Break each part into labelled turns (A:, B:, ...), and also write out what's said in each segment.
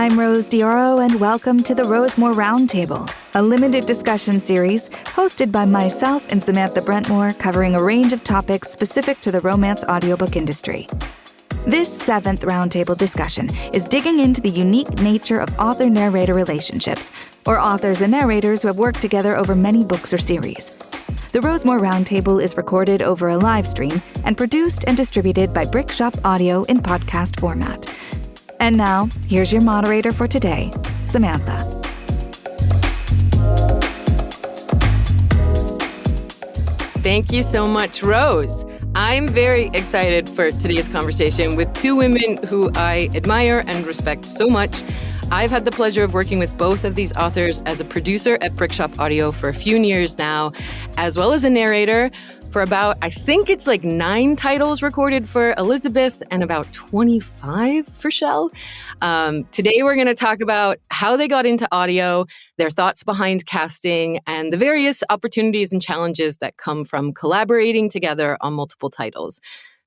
A: I'm Rose Dioro, and welcome to the Rosemoor Roundtable, a limited discussion series hosted by myself and Samantha Brentmore, covering a range of topics specific to the romance audiobook industry. This 7th Roundtable discussion is digging into the unique nature of author-narrator relationships, or authors and narrators who have worked together over many books or series. The Rosemoor Roundtable is recorded over a live stream and produced and distributed by Brickshop Audio in podcast format. And now, here's your moderator for today, Samantha.
B: Thank you so much, Rose. I'm very excited for today's conversation with two women who I admire and respect so much. I've had the pleasure of working with both of these authors as a producer at Brickshop Audio for a few years now, as well as a narrator for about, I think it's like 9 titles recorded for Elizabeth and about 25 for Chelle. Today we're going to talk about how they got into audio, their thoughts behind casting, and the various opportunities and challenges that come from collaborating together on multiple titles.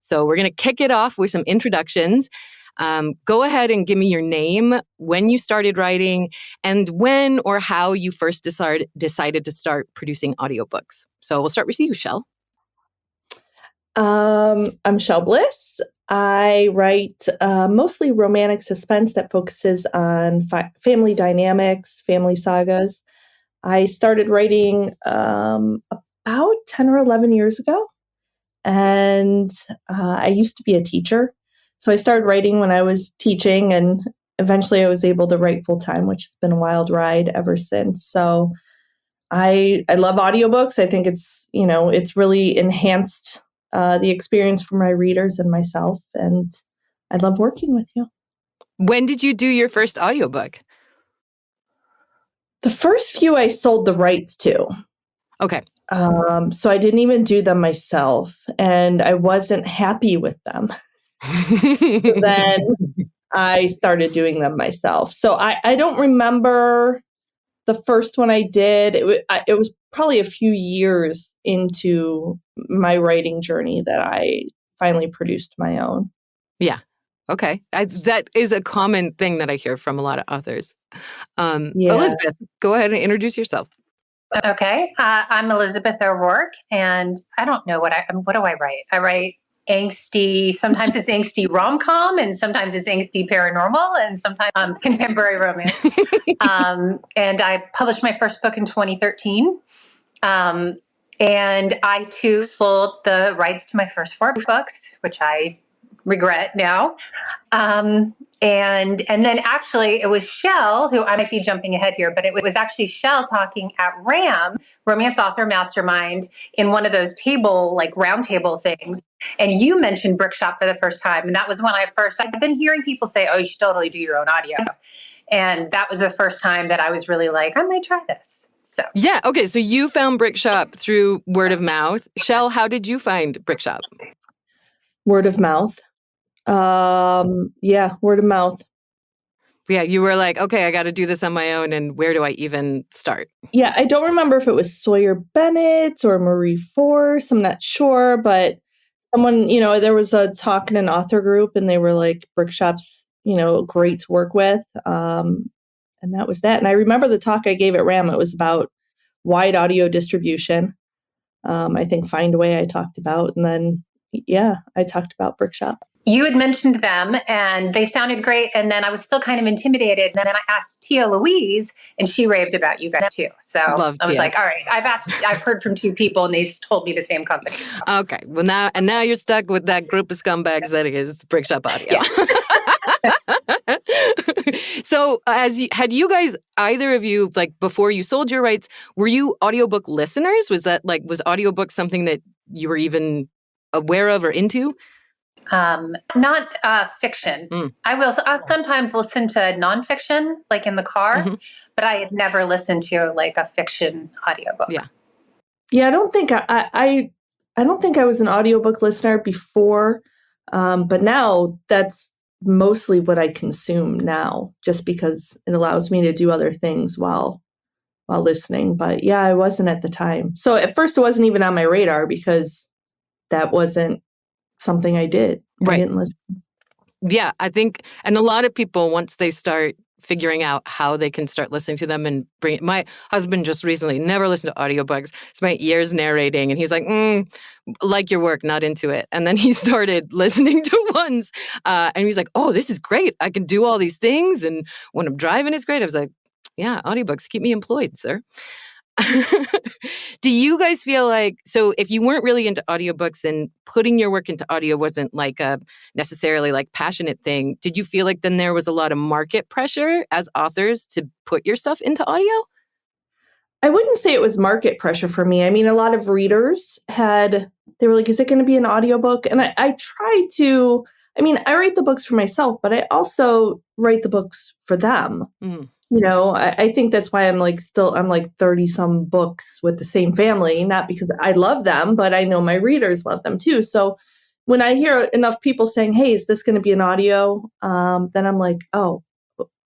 B: So we're going to kick it off with some introductions. Go ahead and give me your name, when you started writing, and when or how you first decided to start producing audiobooks. So we'll start with you, Chelle.
C: I'm Chelle Bliss. I write mostly romantic suspense that focuses on family dynamics, family sagas. I started writing about 10 or 11 years ago, and I used to be a teacher. So I started writing when I was teaching, and eventually I was able to write full-time, which has been a wild ride ever since. So I love audiobooks. I think it's really enhanced the experience for my readers and myself, and I love working with you.
B: When did you do your first audiobook?
C: The first few I sold the rights to.
B: Okay.
C: So I didn't even do them myself, and I wasn't happy with them. So then I started doing them myself. So I don't remember the first one I did. It was probably a few years into my writing journey that I finally produced my own.
B: Yeah. Okay. That is a common thing that I hear from a lot of authors. Elizabeth, go ahead and introduce yourself.
D: Okay. I'm Elizabeth O'Rourke, and I don't know what do I write? I write angsty, sometimes it's angsty rom-com, and sometimes it's angsty paranormal, and sometimes contemporary romance. And I published my first book in 2013. And I too sold the rights to my first 4 books, which I regret now. And then actually it was Chelle, who I might be jumping ahead here, but it was actually Chelle talking at RAM, Romance Author Mastermind, in one of those round table things. And you mentioned Brickshop for the first time. And that was when I've been hearing people say, oh, you should totally do your own audio. And that was the first time that I was really like, I might try this. So.
B: Yeah. Okay. So you found Brickshop through word of mouth. Chelle, how did you find Brickshop?
C: Word of mouth. Word of mouth.
B: Yeah, you were like, okay, I got to do this on my own, and where do I even start?
C: Yeah, I don't remember if it was Sawyer Bennett or Marie Force. I'm not sure, but someone, there was a talk in an author group, and they were like, Brickshop's, great to work with. And that was that. And I remember the talk I gave at RAM. It was about wide audio distribution. I think Findaway I talked about, and then I talked about Brickshop.
D: You had mentioned them and they sounded great. And then I was still kind of intimidated. And then I asked Tia Louise and she raved about you guys too. So I was like, all right, I've heard from 2 people and they told me the same company. So.
B: Okay. Well, now you're stuck with that group of scumbags that is Brickshop Audio. Yeah. So had you guys, either of you, before you sold your rights, were you audiobook listeners? Was audiobook something that you were even aware of or into?
D: Not fiction. I'll sometimes listen to nonfiction, like in the car, but I had never listened to a fiction audiobook.
B: Yeah.
C: Yeah, I don't think I don't think I was an audiobook listener before, but now that's mostly what I consume now, just because it allows me to do other things while listening. But yeah, I wasn't at the time. So at first it wasn't even on my radar because that wasn't something I did.
B: Right.
C: I didn't listen.
B: Yeah, I think, and a lot of people, once they start figuring out how they can start listening to them and bring it. My husband just recently never listened to audiobooks, spent years narrating, and he's like, like your work, not into it. And then he started listening to ones, and he was like, oh, this is great. I can do all these things. And when I'm driving, it's great. I was like, yeah, audiobooks keep me employed, sir. Do you guys feel like, so if you weren't really into audiobooks and putting your work into audio wasn't like a necessarily like passionate thing, did you feel like then there was a lot of market pressure as authors to put your stuff into audio?
C: I wouldn't say it was market pressure for me. I mean, a lot of readers they were like, is it going to be an audiobook? And I try to, I mean, I write the books for myself, but I also write the books for them.
B: Mm.
C: You know, I think that's why I'm like 30 some books with the same family, not because I love them, but I know my readers love them too. So when I hear enough people saying, hey, is this going to be an audio? Then I'm like, oh,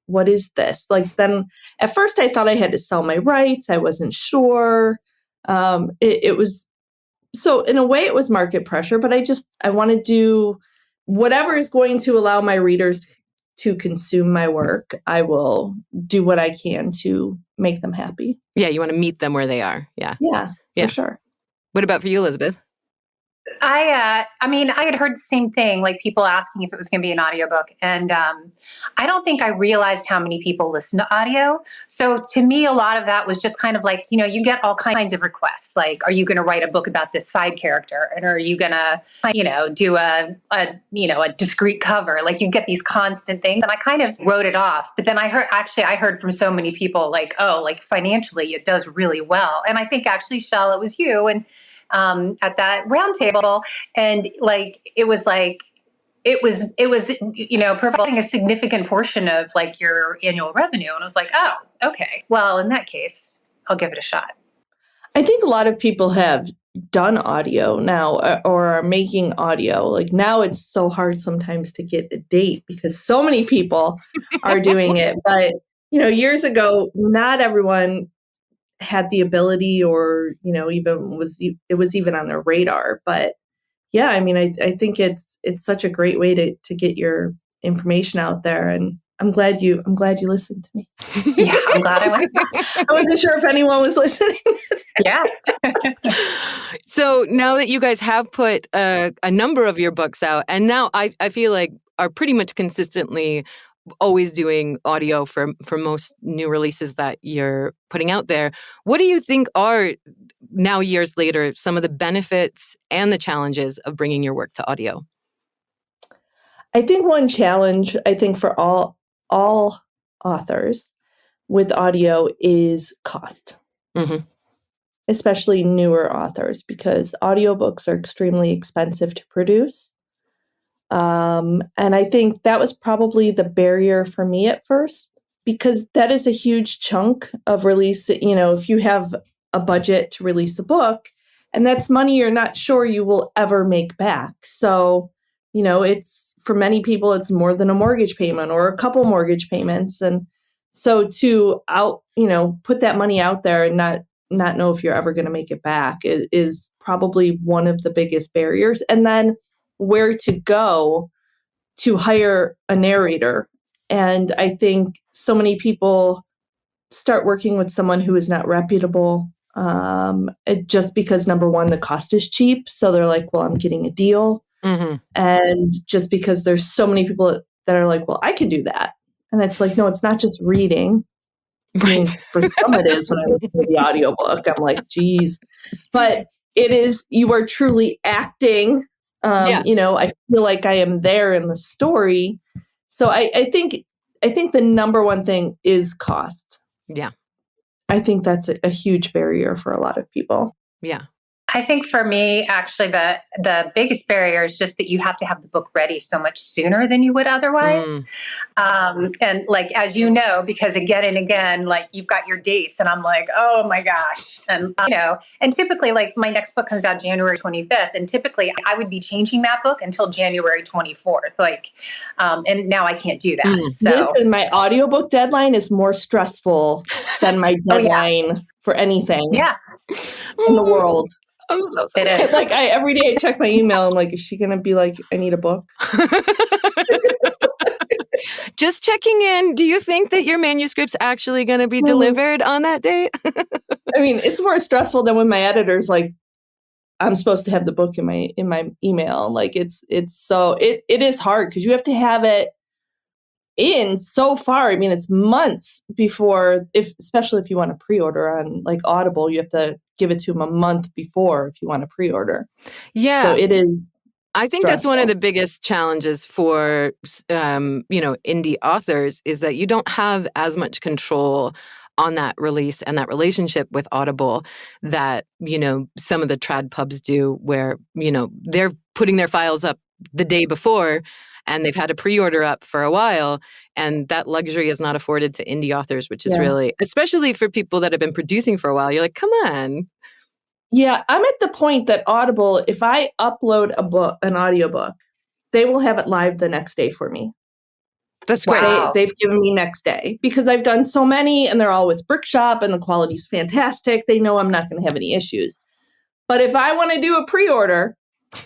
C: what is this? Like, then at first I thought I had to sell my rights. I wasn't sure. It was, so in a way it was market pressure, but I want to do whatever is going to allow my readers to consume my work. I will do what I can to make them happy.
B: Yeah, you want to meet them where they are. Yeah.
C: Yeah, for sure.
B: What about for you, Elizabeth?
D: I mean, I had heard the same thing, like people asking if it was going to be an audiobook. And I don't think I realized how many people listen to audio. So to me, a lot of that was just kind of like, you get all kinds of requests. Like, are you going to write a book about this side character? And are you going to, do a discrete cover? Like, you get these constant things. And I kind of wrote it off. But then I heard from so many people like, oh, like financially, it does really well. And I think actually, Chelle, it was you. And at that roundtable, and it was providing a significant portion of like your annual revenue. And I was like, oh, okay, well, in that case, I'll give it a shot.
C: I think a lot of people have done audio now or are making audio. Like now it's so hard sometimes to get a date because so many people are doing it. But, years ago, not everyone had the ability or, it was even on their radar. But yeah, I mean, I think it's such a great way to get your information out there. And I'm glad you listened to me.
D: Yeah, I'm glad I went.
C: I wasn't sure if anyone was listening.
D: Yeah.
B: So now that you guys have put a number of your books out, and now I feel like are pretty much consistently always doing audio for most new releases that you're putting out there. What do you think are, now years later, some of the benefits and the challenges of bringing your work to audio?
C: I think one challenge, for all authors with audio is cost.
B: Mm-hmm.
C: Especially newer authors, because audiobooks are extremely expensive to produce. And I think that was probably the barrier for me at first, because that is a huge chunk of release. If you have a budget to release a book, and that's money you're not sure you will ever make back. So, it's, for many people, it's more than a mortgage payment or a couple mortgage payments. And so to put that money out there and not know if you're ever going to make it back is probably one of the biggest barriers. And then where to go to hire a narrator. And I think so many people start working with someone who is not reputable, just because, number one, the cost is cheap. So they're like, well, I'm getting a deal.
B: Mm-hmm.
C: And just because there's so many people that are like, well, I can do that. And it's like, no, it's not just reading. Right. I mean, for some it is when I listen to the audiobook. I'm like, geez. But it is, you are truly acting. I feel like I am there in the story. So I think the number one thing is cost.
B: Yeah.
C: I think that's a huge barrier for a lot of people.
B: Yeah.
D: I think for me, actually, the biggest barrier is just that you have to have the book ready so much sooner than you would otherwise. And like, as you know, because again and again, like you've got your dates and I'm like, oh my gosh. And, and typically like my next book comes out January 25th. And typically I would be changing that book until January 24th. Like, and now I can't do that. So
C: listen, my audiobook deadline is more stressful than my deadline for anything in the world.
B: I'm so sorry.
D: It is.
C: Like every day I check my email. I'm like, is she going to be like, I need a book?
B: Just checking in. Do you think that your manuscript's actually going to be delivered on that date?
C: I mean, it's more stressful than when my editor's like, I'm supposed to have the book in my email. Like it is hard because you have to have it in so far. I mean, it's months before, especially if you want to pre-order on like Audible, you have to give it to them a month before if you want to pre-order.
B: Yeah.
C: So it is.
B: I think that's one of the biggest challenges for, indie authors is that you don't have as much control on that release and that relationship with Audible that, some of the trad pubs do where, they're putting their files up the day before and they've had a pre-order up for a while. And that luxury is not afforded to indie authors, which is really, especially for people that have been producing for a while, you're like, come on.
C: Yeah, I'm at the point that Audible, if I upload an audiobook, they will have it live the next day for me.
B: That's great.
C: They've given me next day because I've done so many and they're all with Brickshop and the quality's fantastic. They know I'm not going to have any issues. But if I want to do a pre-order,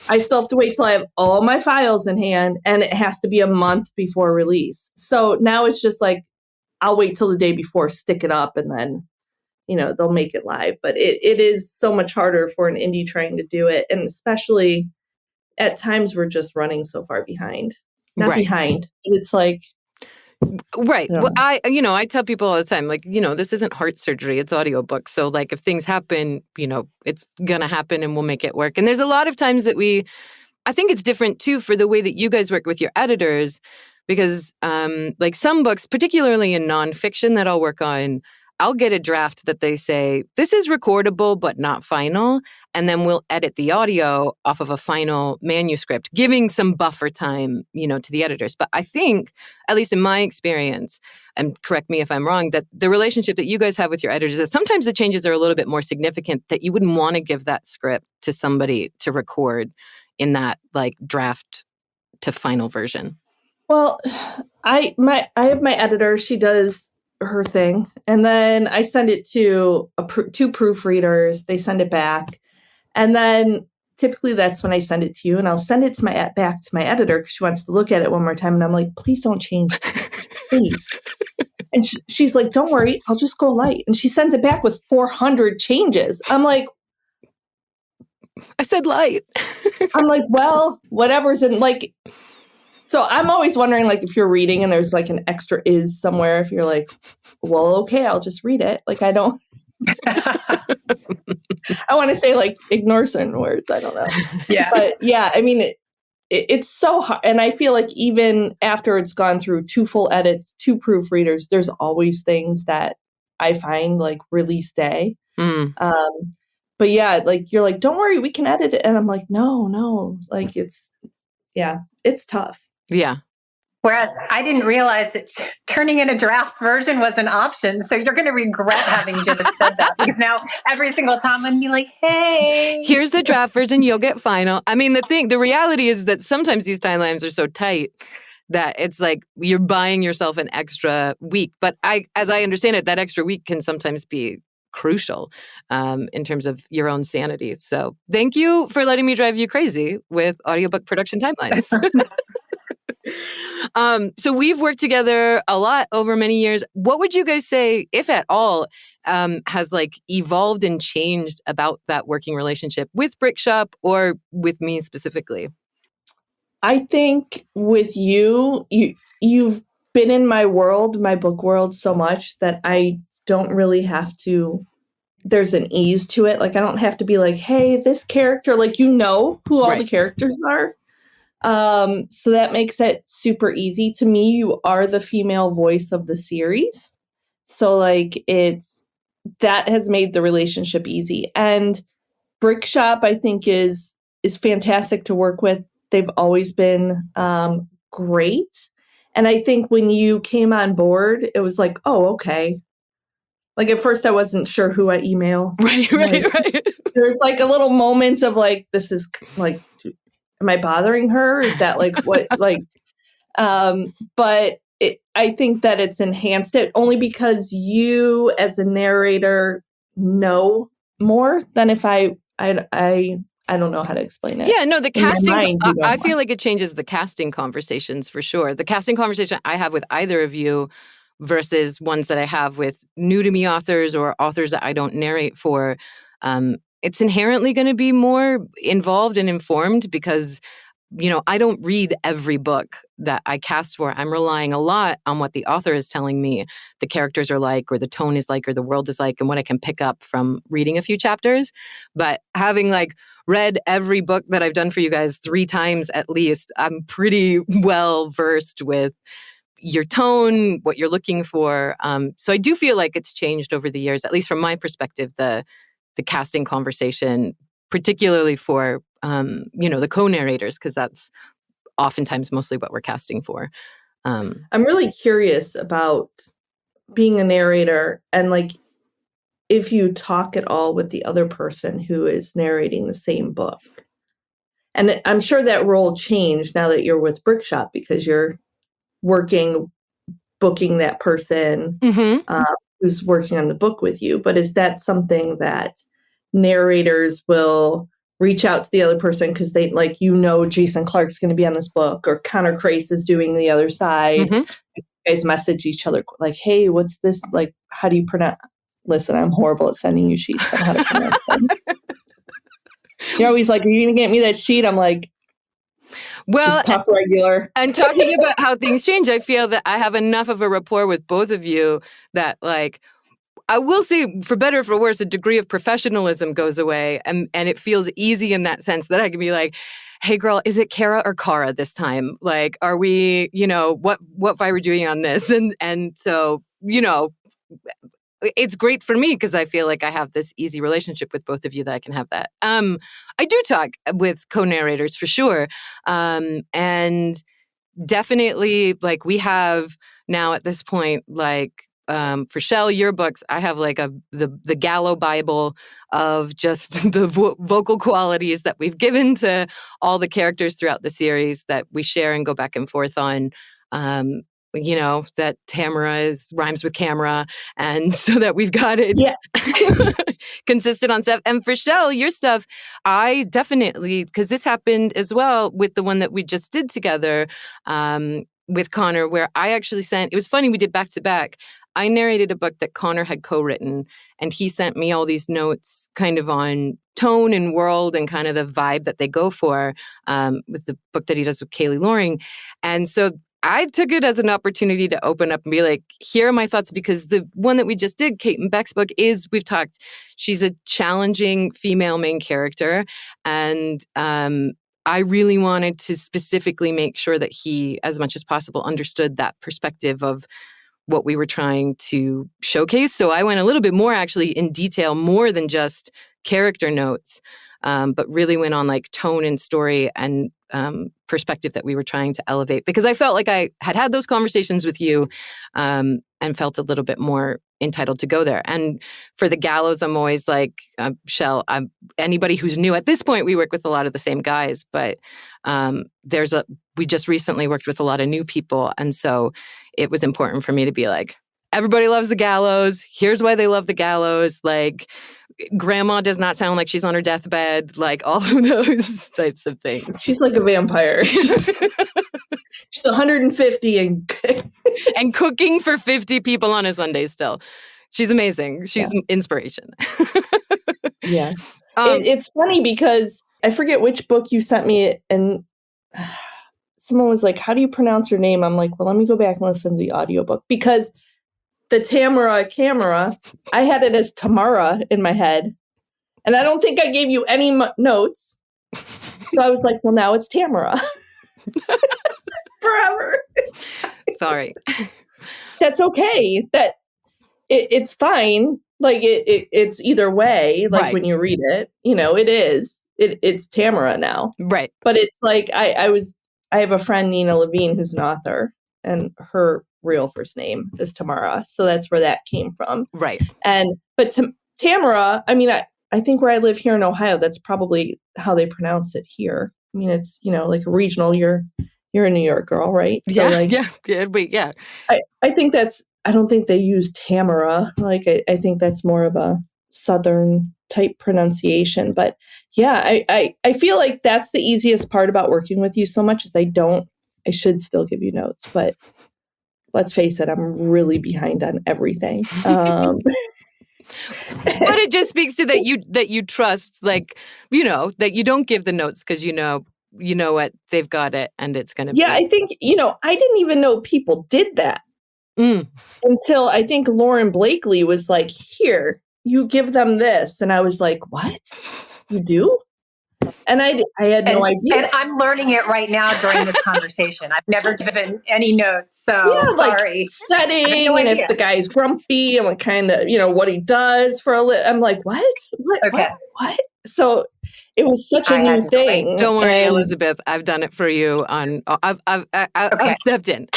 C: I still have to wait till I have all my files in hand and it has to be a month before release. So now it's just like, I'll wait till the day before, stick it up, and then they'll make it live. But it is so much harder for an indie trying to do it. And especially at times we're just running so far behind. Not behind. It's like.
B: Right. Well, I tell people all the time, like, this isn't heart surgery, it's audiobook. So like if things happen, it's going to happen and we'll make it work. And there's a lot of times that I think it's different too for the way that you guys work with your editors, because like some books, particularly in nonfiction that I'll work on, I'll get a draft that they say, this is recordable, but not final. And then we'll edit the audio off of a final manuscript, giving some buffer time, to the editors. But I think, at least in my experience, and correct me if I'm wrong, that the relationship that you guys have with your editors is sometimes the changes are a little bit more significant that you wouldn't want to give that script to somebody to record in that like draft to final version.
C: Well, I have my editor. She does her thing, and then I send it to two proofreaders. They send it back, and then typically that's when I send it to you, and I'll send it to back to my editor because she wants to look at it one more time, and I'm like, please don't change, please. And she's like, don't worry, I'll just go light. And she sends it back with 400 changes. I'm like,
B: I said light.
C: I'm like, well, whatever's in like. So I'm always wondering, like, if you're reading and there's like an extra is somewhere, if you're like, well, okay, I'll just read it. Like, I don't, I want to say like ignore certain words. I don't know.
D: Yeah.
C: But yeah, I mean, it's so hard. And I feel like even after it's gone through 2 full edits, 2 proofreaders, there's always things that I find like release day. But yeah, like you're like, don't worry, we can edit it. And I'm like, no, like it's tough.
B: Yeah.
D: Whereas I didn't realize that turning in a draft version was an option. So you're going to regret having just said that, because now every single time I'm going to be like, hey,
B: here's the draft version, you'll get final. I mean, the reality is that sometimes these timelines are so tight that it's like you're buying yourself an extra week. But as I understand it, that extra week can sometimes be crucial in terms of your own sanity. So thank you for letting me drive you crazy with audiobook production timelines. So we've worked together a lot over many years. What would you guys say, if at all, has like evolved and changed about that working relationship with Brickshop or with me specifically?
C: I think with you've been in my world, my book world so much that I don't really have to, there's an ease to it. Like I don't have to be like, hey, this character, like who all the characters are. So that makes it super easy. To me, you are the female voice of the series. So like that has made the relationship easy. And Brickshop, I think, is fantastic to work with. They've always been great. And I think when you came on board, it was like, oh, okay. Like at first I wasn't sure who I email.
B: Right.
C: There's like a little moment of like, this is like, am I bothering her? Is that like what, like, but I think that it's enhanced it only because you as a narrator know more than if I I don't know how to explain it.
B: Yeah, no, the
C: In my
B: casting,
C: mind, you know
B: I
C: more.
B: feel like it changes the casting conversations for sure. The casting conversation I have with either of you versus ones that I have with new to me authors or authors that I don't narrate for, it's inherently going to be more involved and informed because, you know, I don't read every book that I cast for. I'm relying a lot on what the author is telling me the characters are like, or the tone is like, or the world is like, and what I can pick up from reading a few chapters. But having like read every book that I've done for you guys 3 times at least, I'm pretty well versed with your tone, what you're looking for. So I do feel like it's changed over the years, at least from my perspective, the casting conversation, particularly for you know, the co-narrators, because that's oftentimes mostly what we're casting for.
C: I'm really curious about being a narrator and like if you talk at all with the other person who is narrating the same book. And I'm sure that role changed now that you're with Brickshop because you're working, booking that person who's working on the book with you. But is that something that narrators will reach out to the other person because they like, you know, Jason Clark's going to be on this book or Connor Crace is doing the other side. You guys message each other like, hey, what's this? Like, how do you pronounce? Listen, I'm horrible at sending you sheets on how to pronounce them. You're always like, are you going to get me that sheet? I'm like, well, just talk regular.
B: And talking about how things change, I feel that I have enough of a rapport with both of you that like, I will say, for better or for worse, a degree of professionalism goes away. And it feels easy in that sense that I can be like, hey, girl, is it Kara or Kara this time? Like, are we, you know, what vibe we're doing on this? And so, you know, it's great for me because I feel like I have this easy relationship with both of you that I can have that. I do talk with co-narrators for sure. And definitely, like, we have now at this point, like, for Chelle, your books, I have like the Gallo Bible of just the vocal qualities that we've given to all the characters throughout the series that we share and go back and forth on. You know, that Tamara rhymes with camera, and so that we've got it consistent on stuff. And for Chelle, your stuff, I definitely, because this happened as well with the one that we just did together with Connor, where I actually sent, it was funny, we did back to back. I narrated a book that Connor had co-written, and he sent me all these notes kind of on tone and world and kind of the vibe that they go for with the book that he does with Kaylee Loring. And so I took it as an opportunity to open up and be like, here are my thoughts, because the one that we just did, Kate and Beck's book, is, we've talked, she's a challenging female main character. And I really wanted to specifically make sure that he, as much as possible, understood that perspective of what we were trying to showcase. So I went a little bit more actually in detail, more than just character notes, but really went on like tone and story and perspective that we were trying to elevate, because I felt like I had those conversations with you and felt a little bit more entitled to go there. And for the Gallows, I'm always like, Chelle, anybody who's new at this point, we work with a lot of the same guys, but we just recently worked with a lot of new people. And so it was important for me to be like, everybody loves the Gallows. Here's why they love the Gallows. Like, grandma does not sound like she's on her deathbed, like all of those types of things.
C: She's like a vampire. She's 150
B: and cooking for 50 people on a Sunday still. She's amazing. She's an inspiration.
C: Yeah. It's funny because I forget which book you sent me, and someone was like, how do you pronounce her name? I'm like, well, let me go back and listen to the audiobook, because the Tamara camera, I had it as Tamara in my head. And I don't think I gave you any notes. So I was like, well, now it's Tamara. Forever.
B: Sorry.
C: That's okay. That it's fine. Like it's either way. Like when you read it, you know, it's Tamara now.
B: Right.
C: But it's like I have a friend, Nina Levine, who's an author, and her real first name is Tamara. So that's where that came from.
B: Right.
C: But Tamara, I mean, I think where I live here in Ohio, that's probably how they pronounce it here. I mean, it's, you know, like a regional, you're a New York girl, right?
B: Yeah.
C: So like,
B: yeah.
C: I think I don't think they use Tamara. Like, I think that's more of a Southern type pronunciation. But yeah, I feel like that's the easiest part about working with you so much is I should still give you notes, but let's face it, I'm really behind on everything.
B: But it just speaks to that you trust, like, that you don't give the notes because you know what, they've got it and it's going to be.
C: Yeah, I think, I didn't even know people did that until I think Lauren Blakely was like, here, you give them this. And I was like, what? You do? And I had no idea.
D: And I'm learning it right now during this conversation. I've never given any notes, so sorry.
C: Like setting, and if the guy's grumpy and like kind of, what he does for a I'm like, what?
D: Okay.
C: What? So it was such a new thing.
B: Don't worry, Elizabeth. I've done it for you. I've stepped in.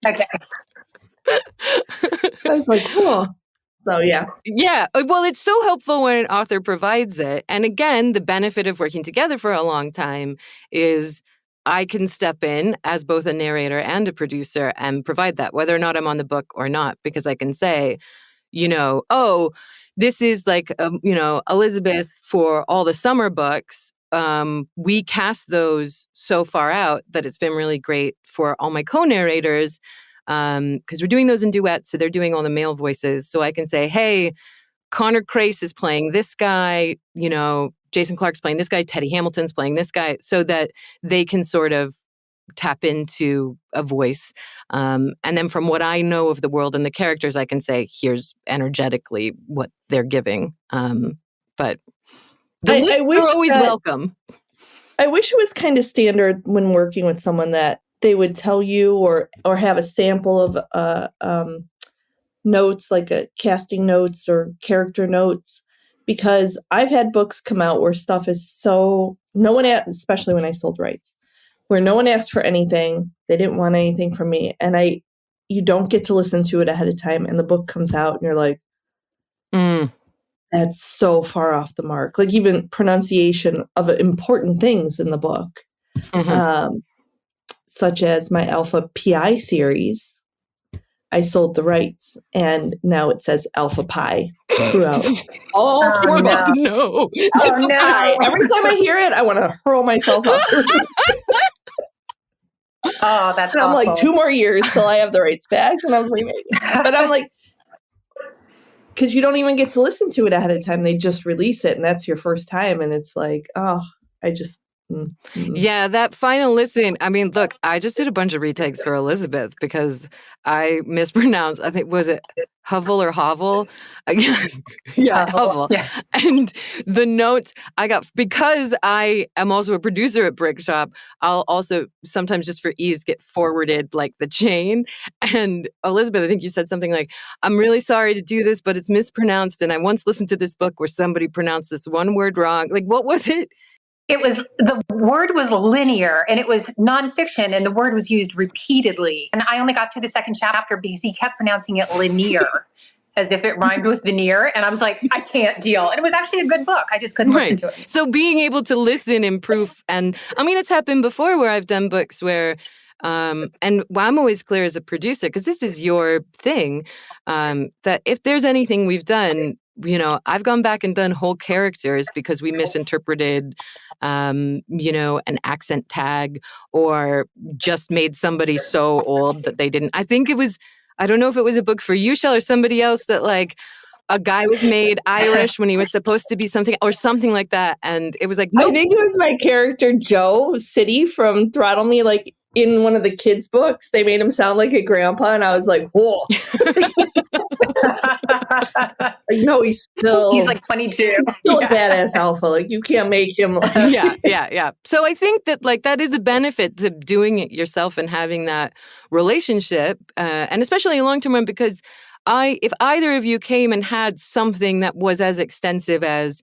D: Okay.
C: I was like, cool. So, yeah.
B: Yeah. Well, it's so helpful when an author provides it. And again, the benefit of working together for a long time is I can step in as both a narrator and a producer and provide that, whether or not I'm on the book or not, because I can say, oh, this is like, Elizabeth for all the summer books. We cast those so far out that it's been really great for all my co-narrators. Because we're doing those in duets, so they're doing all the male voices. So I can say, hey, Connor Crace is playing this guy, Jason Clark's playing this guy, Teddy Hamilton's playing this guy, so that they can sort of tap into a voice. And then from what I know of the world and the characters, I can say, here's energetically what they're giving. But the lists are always welcome.
C: I wish it was kind of standard when working with someone that they would tell you or have a sample of notes, like a casting notes or character notes, because I've had books come out where stuff is so no one asked, especially when I sold rights, where no one asked for anything, they didn't want anything from me, and you don't get to listen to it ahead of time, and the book comes out, and you're like, that's so far off the mark. Like even pronunciation of important things in the book. Mm-hmm. Such as my Alpha PI series, I sold the rights, and now it says Alpha Pi throughout all four books.
B: No.
C: Alpha Pi. Every time I hear it, I want to hurl myself off the roof.
D: Oh, that's
C: and I'm
D: awful.
C: like, 2 more years till I have the rights back, and I'm remaking. But I'm like, because you don't even get to listen to it ahead of time. They just release it, and that's your first time, and it's like, oh, I just... Mm-hmm.
B: Yeah, that final listen. I mean, look, I just did a bunch of retakes for Elizabeth because I mispronounced. I think, was it Hovel or Hovel? Yeah, Hovel. Yeah. And the notes I got, because I am also a producer at Brick Shop, I'll also sometimes just for ease get forwarded like the chain. And Elizabeth, I think you said something like, I'm really sorry to do this, but it's mispronounced. And I once listened to this book where somebody pronounced this one word wrong. Like, what was it?
D: The word was linear, and it was nonfiction, and the word was used repeatedly. And I only got through the second chapter because he kept pronouncing it linear as if it rhymed with veneer. And I was like, I can't deal. And it was actually a good book. I just couldn't listen to it.
B: So being able to listen and proof, and I mean, it's happened before where I've done books where, and I'm always clear as a producer, because this is your thing, that if there's anything we've done, I've gone back and done whole characters because we misinterpreted, an accent tag, or just made somebody so old that they didn't. I think it was, I don't know if it was a book for you, Chelle, or somebody else, that like a guy was made Irish when he was supposed to be something, or something like that. And it was like, nope.
C: I think it was my character, Joe City from Throttle Me, like in one of the kids' books, they made him sound like a grandpa, and I was like, whoa. No, he's
D: like 22.
C: He's still a badass alpha. Like, you can't make him like...
B: Yeah. So I think that like that is a benefit to doing it yourself and having that relationship, and especially a long-term one, because if either of you came and had something that was as extensive as,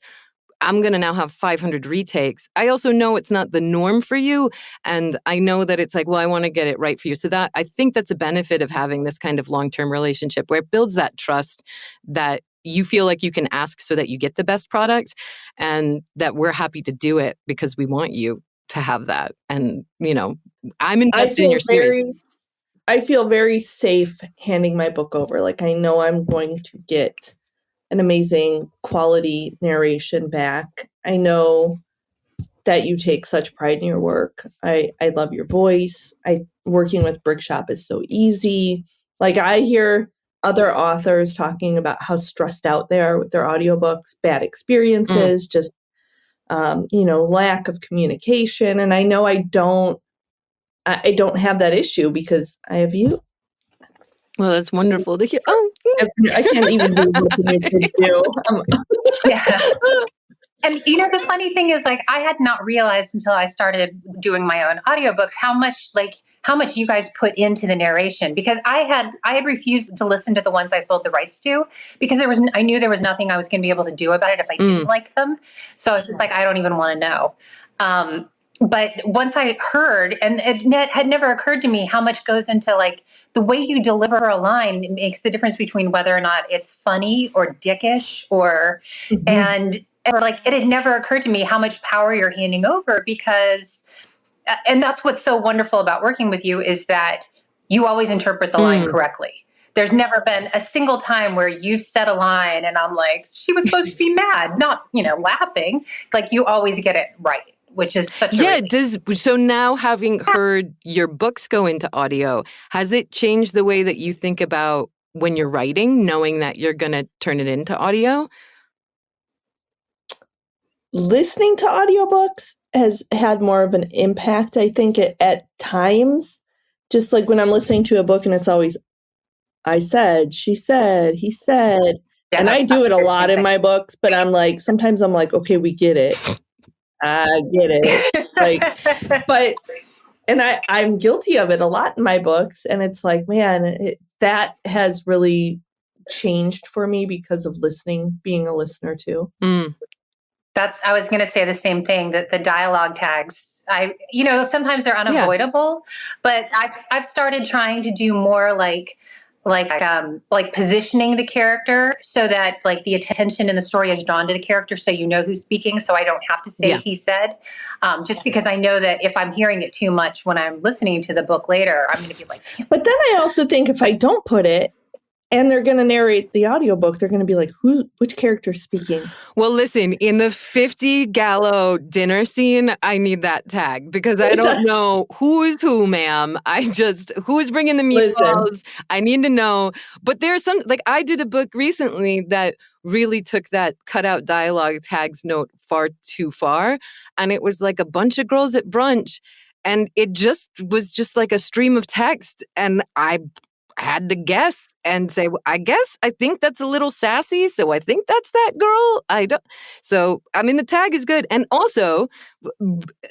B: I'm going to now have 500 retakes, I also know it's not the norm for you. And I know that it's like, well, I want to get it right for you. So that, I think that's a benefit of having this kind of long-term relationship where it builds that trust that you feel like you can ask so that you get the best product, and that we're happy to do it because we want you to have that. And, I'm invested in your series.
C: I feel very safe handing my book over. Like, I know I'm going to get an amazing quality narration back. I know that you take such pride in your work. I love your voice. Working with Brickshop is so easy. Like, I hear other authors talking about how stressed out they are with their audiobooks, bad experiences, just lack of communication. And I know I don't have that issue because I have you.
B: Well, that's wonderful to hear. Oh,
C: I can't even do what the new kids do.
D: Yeah. And the funny thing is, like, I had not realized until I started doing my own audiobooks how much you guys put into the narration, because I had refused to listen to the ones I sold the rights to because I knew there was nothing I was going to be able to do about it if I didn't like them. So I was just like, I don't even want to know. But once I heard, and it had never occurred to me how much goes into, like, the way you deliver a line makes the difference between whether or not it's funny or dickish or, and like, it had never occurred to me how much power you're handing over, because, and that's what's so wonderful about working with you, is that you always interpret the line correctly. There's never been a single time where you've said a line and I'm like, she was supposed to be mad, not, laughing. Like, you always get it right, which is such a relief.
B: So now, having heard your books go into audio, has it changed the way that you think about when you're writing, knowing that you're going to turn it into audio?
C: Listening to audiobooks has had more of an impact, I think, at times. Just like when I'm listening to a book and it's always, I said, she said, he said. Yeah, and I do it a lot in my books, but sometimes I'm like, okay, we get it. I get it. And I'm guilty of it a lot in my books. And it's like, man, that has really changed for me because of listening, being a listener too.
D: I was going to say the same thing, that the dialogue tags, sometimes they're unavoidable, but I've started trying to do more like positioning the character so that, like, the attention in the story is drawn to the character, so you know who's speaking. So I don't have to say he said, just because I know that if I'm hearing it too much when I'm listening to the book later, I'm going to be like, damn.
C: But then I also think if I don't put it, and they're going to narrate the audiobook, they're going to be like, which character's speaking?
B: Well, listen, in the 50 Gallo dinner scene, I need that tag because I don't know who is who, ma'am. Who is bringing the meatballs? Listen. I need to know. But there's some, like, I did a book recently that really took that cutout dialogue tags note far too far. And it was like a bunch of girls at brunch. And it was just like a stream of text. And I had to guess and say, well, I think that's a little sassy, so I think that's that girl. So, I mean, the tag is good. And also,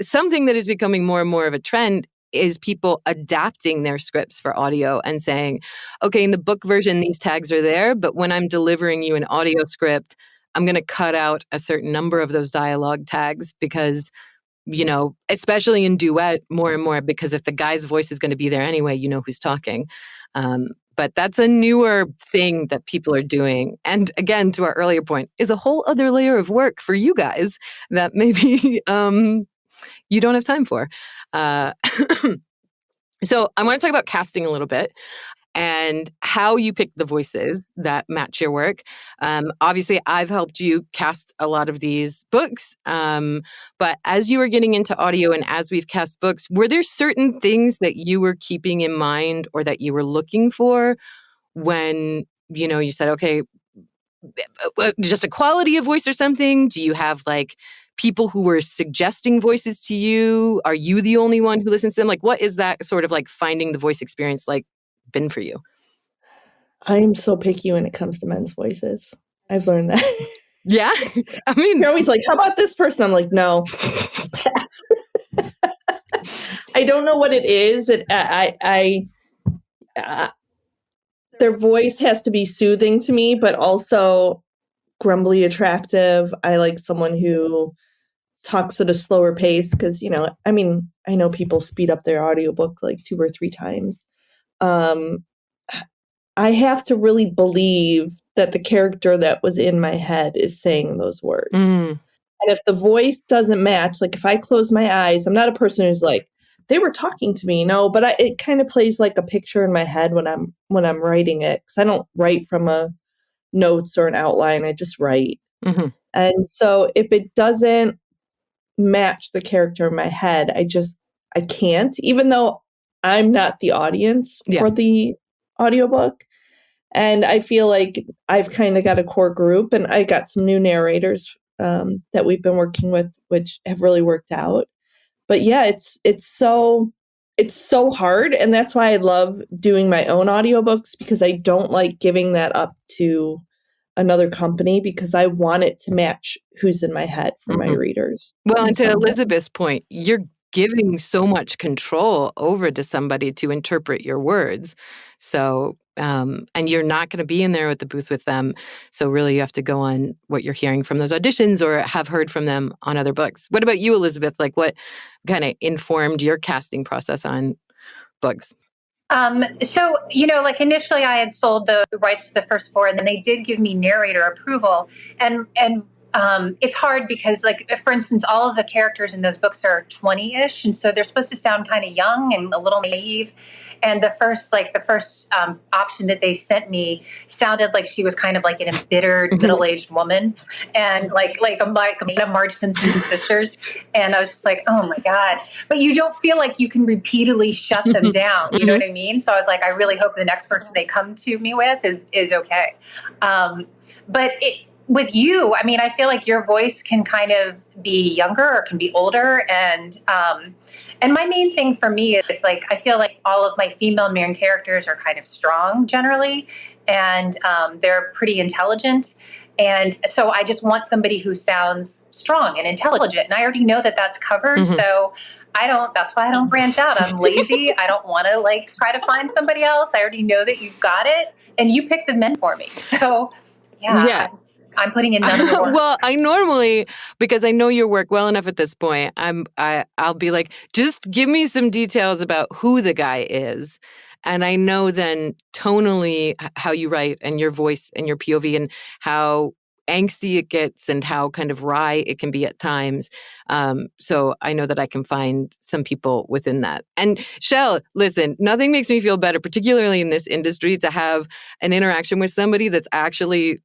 B: something that is becoming more and more of a trend is people adapting their scripts for audio and saying, okay, in the book version, these tags are there, but when I'm delivering you an audio script, I'm going to cut out a certain number of those dialogue tags because, especially in duet, more and more, because if the guy's voice is going to be there anyway, you know who's talking. But that's a newer thing that people are doing. And again, to our earlier point, is a whole other layer of work for you guys that maybe you don't have time for. So I want to talk about casting a little bit and how you pick the voices that match your work. Obviously, I've helped you cast a lot of these books, but as you were getting into audio and as we've cast books, were there certain things that you were keeping in mind or that you were looking for when, you said, okay, just a quality of voice or something? Do you have, like, people who were suggesting voices to you? Are you the only one who listens to them? Like, what is that sort of, like, finding the voice experience like been for you?
C: I'm so picky when it comes to men's voices. I've learned that.
B: Yeah. I mean,
C: you're always like, how about this person? I'm like, no, just pass. I don't know what it is. Their voice has to be soothing to me, but also grumbly attractive. I like someone who talks at a slower pace because, I know people speed up their audiobook like 2 or 3 times. I have to really believe that the character that was in my head is saying those words. And if the voice doesn't match, like if I close my eyes, I'm not a person who's like, they were talking to me. No, but it kind of plays like a picture in my head when I'm writing it. Because I don't write from a notes or an outline. I just write.
B: Mm-hmm.
C: And so if it doesn't match the character in my head, I can't, even though I'm not the audience for the audiobook. And I feel like I've kind of got a core group, and I got some new narrators that we've been working with, which have really worked out. But yeah, it's so hard, and that's why I love doing my own audiobooks, because I don't like giving that up to another company, because I want it to match who's in my head for my readers.
B: Well, and to Elizabeth's point, you're giving so much control over to somebody to interpret your words. So, and you're not going to be in there at the booth with them. So really you have to go on what you're hearing from those auditions or have heard from them on other books. What about you, Elizabeth? Like, what kind of informed your casting process on books?
D: So, like initially I had sold the rights to the first 4, and then they did give me narrator approval. And it's hard because, like, for instance, all of the characters in those books are 20-ish. And so they're supposed to sound kind of young and a little naive. And the first option that they sent me sounded like she was kind of like an embittered middle-aged woman, and like a Marge Simpson's sisters. And I was just like, oh my God. But you don't feel like you can repeatedly shut them down. You know what I mean? So I was like, I really hope the next person they come to me with is okay. But with you, I mean, I feel like your voice can kind of be younger or can be older. And my main thing for me is, like, I feel like all of my female main characters are kind of strong generally, and they're pretty intelligent. And so I just want somebody who sounds strong and intelligent. And I already know that that's covered. So that's why I don't branch out. I'm lazy. I don't want to try to find somebody else. I already know that you've got it, and you pick the men for me. So yeah. I'm putting in none of the work.
B: Well, I normally, because I know your work well enough at this point, I'll be like, just give me some details about who the guy is. And I know then tonally how you write and your voice and your POV and how angsty it gets and how kind of wry it can be at times. So I know that I can find some people within that. And Chelle, listen, nothing makes me feel better, particularly in this industry, to have an interaction with somebody that's actually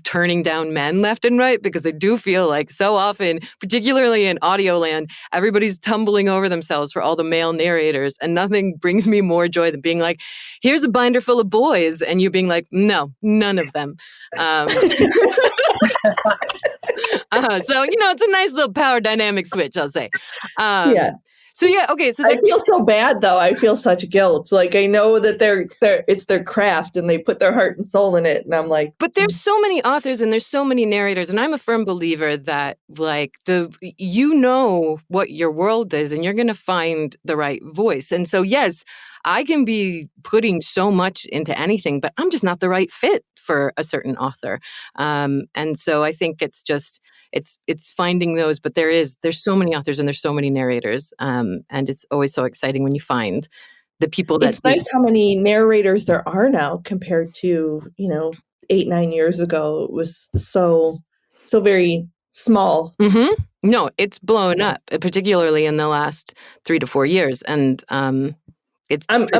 B: turning down men left and right, because I do feel like so often, particularly in audio land, everybody's tumbling over themselves for all the male narrators, and nothing brings me more joy than being like, here's a binder full of boys, and you being like, no, none of them. So, it's a nice little power dynamic switch, I'll say. So okay. So
C: I feel so bad though. I feel such guilt. Like, I know that it's their craft and they put their heart and soul in it. And I'm like,
B: but there's so many authors and there's so many narrators. And I'm a firm believer that what your world is, and you're going to find the right voice. And so, yes, I can be putting so much into anything, but I'm just not the right fit for a certain author. And so I think it's just, it's finding those, but there's so many authors and there's so many narrators. And it's always so exciting when you find the people that...
C: It's nice how many narrators there are now compared to, 8-9 years ago. It was so very small.
B: Mm-hmm. No, it's blown up, particularly in the last 3 to 4 years. And I'm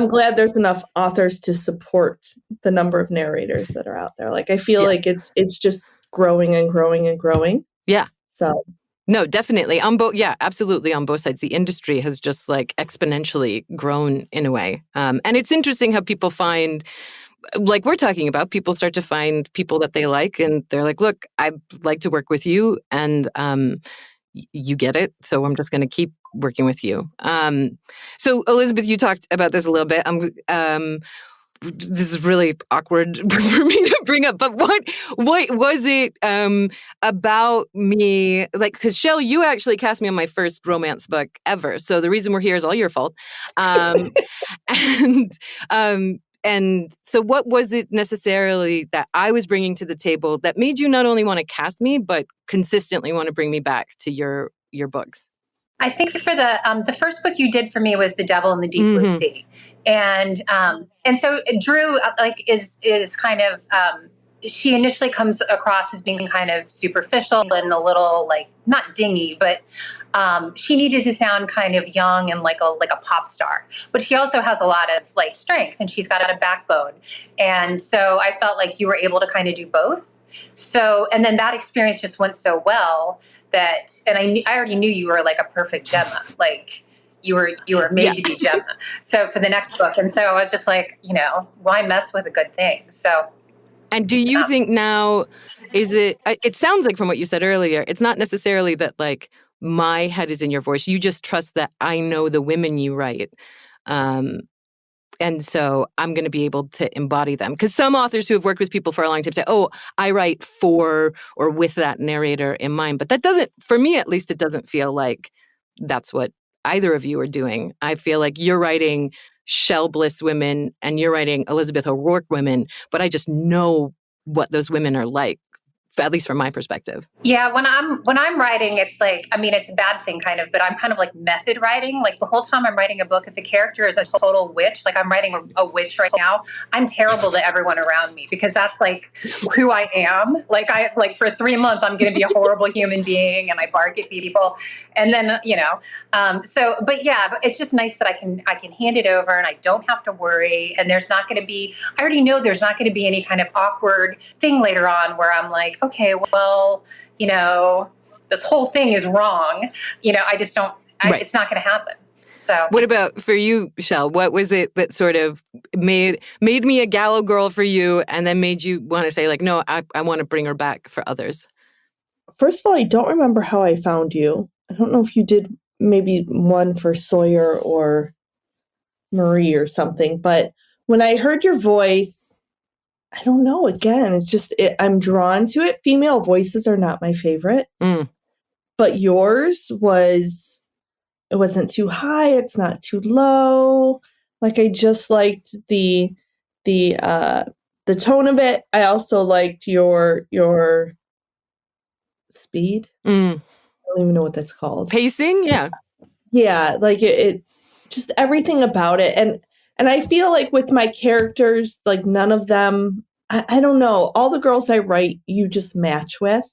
B: glad there's enough authors to support the number of narrators that are out there. Like, I feel like it's just growing and growing and growing. Yeah.
C: So
B: no, definitely absolutely on both sides. The industry has just exponentially grown in a way. And it's interesting how people find, like we're talking about, people start to find people that they like, and they're like, look, I'd like to work with you, and you get it. So I'm just going to keep working with you. So Elizabeth, you talked about this a little bit. This is really awkward for me to bring up, but what was it about me? Like, because Chelle, you actually cast me on my first romance book ever. So the reason we're here is all your fault. And so what was it necessarily that I was bringing to the table that made you not only want to cast me, but consistently want to bring me back to your books?
D: I think for the first book you did for me was The Devil in the Deep Blue Sea. And so Drew is kind of she initially comes across as being kind of superficial and a little like not dingy, but she needed to sound kind of young and like a pop star. But she also has a lot of like strength, and she's got a backbone. And so I felt like you were able to kind of do both. So, and then that experience just went so well that, and I already knew you were like a perfect Gemma, like you were made to be Gemma. So for the next book, and so I was just like, why mess with a good thing? So.
B: And do you think now, it sounds like from what you said earlier, it's not necessarily that like my head is in your voice. You just trust that I know the women you write. And so I'm going to be able to embody them. Because some authors who have worked with people for a long time say, oh, I write for or with that narrator in mind. But that doesn't, for me at least, it doesn't feel like that's what either of you are doing. I feel like you're writing Chelle Bliss women and you're writing Elizabeth O'Rourke women, but I just know what those women are like, at least from my perspective.
D: Yeah, when I'm writing, it's like, I mean, it's a bad thing kind of, but I'm kind of like method writing. Like the whole time I'm writing a book, if a character is a total witch, like I'm writing a witch right now, I'm terrible to everyone around me because that's like who I am. Like for 3 months, I'm going to be a horrible human being and I bark at people. And then, but yeah, it's just nice that I can hand it over and I don't have to worry. And there's not going to be, I already know there's not going to be any kind of awkward thing later on where I'm like, okay, well, this whole thing is wrong. I just don't,
B: Right.
D: It's not going to happen. So
B: what about for you, Chelle? What was it that sort of made me a gallows girl for you and then made you want to say like, no, I want to bring her back for others?
C: First of all, I don't remember how I found you. I don't know if you did maybe one for Sawyer or Marie or something, but when I heard your voice, I don't know, again, it's just, I'm drawn to it. Female voices are not my favorite, but yours was, it wasn't too high. It's not too low. Like I just liked the tone of it. I also liked your speed. I don't even know what that's called.
B: Pacing? Yeah.
C: Yeah. Like it just everything about it. And I feel like with my characters, like none of them, I don't know, all the girls I write, you just match with.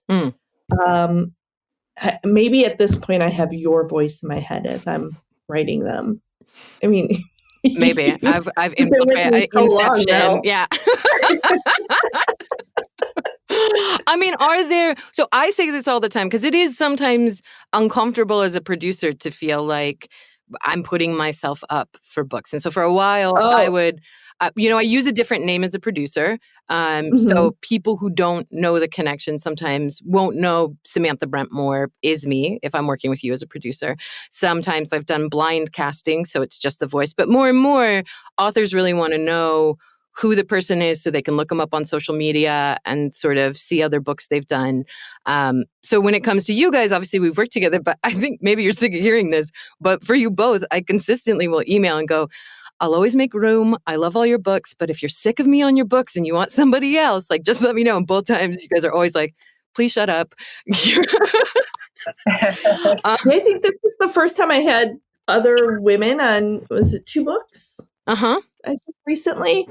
C: Maybe at this point I have your voice in my head as I'm writing them. I mean,
B: maybe I've
C: Inception.
B: Yeah. I mean, so I say this all the time because it is sometimes uncomfortable as a producer to feel like I'm putting myself up for books. And so for a while I would, I use a different name as a producer. So people who don't know the connection sometimes won't know Samantha Brentmore is me if I'm working with you as a producer. Sometimes I've done blind casting, so it's just the voice. But more and more, authors really want to know who the person is so they can look them up on social media and sort of see other books they've done. So when it comes to you guys, obviously we've worked together, but I think maybe you're sick of hearing this. But for you both, I consistently will email and go, I'll always make room. I love all your books, but if you're sick of me on your books and you want somebody else, like just let me know. And both times you guys are always like, please shut up.
C: I think this is the first time I had other women on, was it 2 books? I think recently.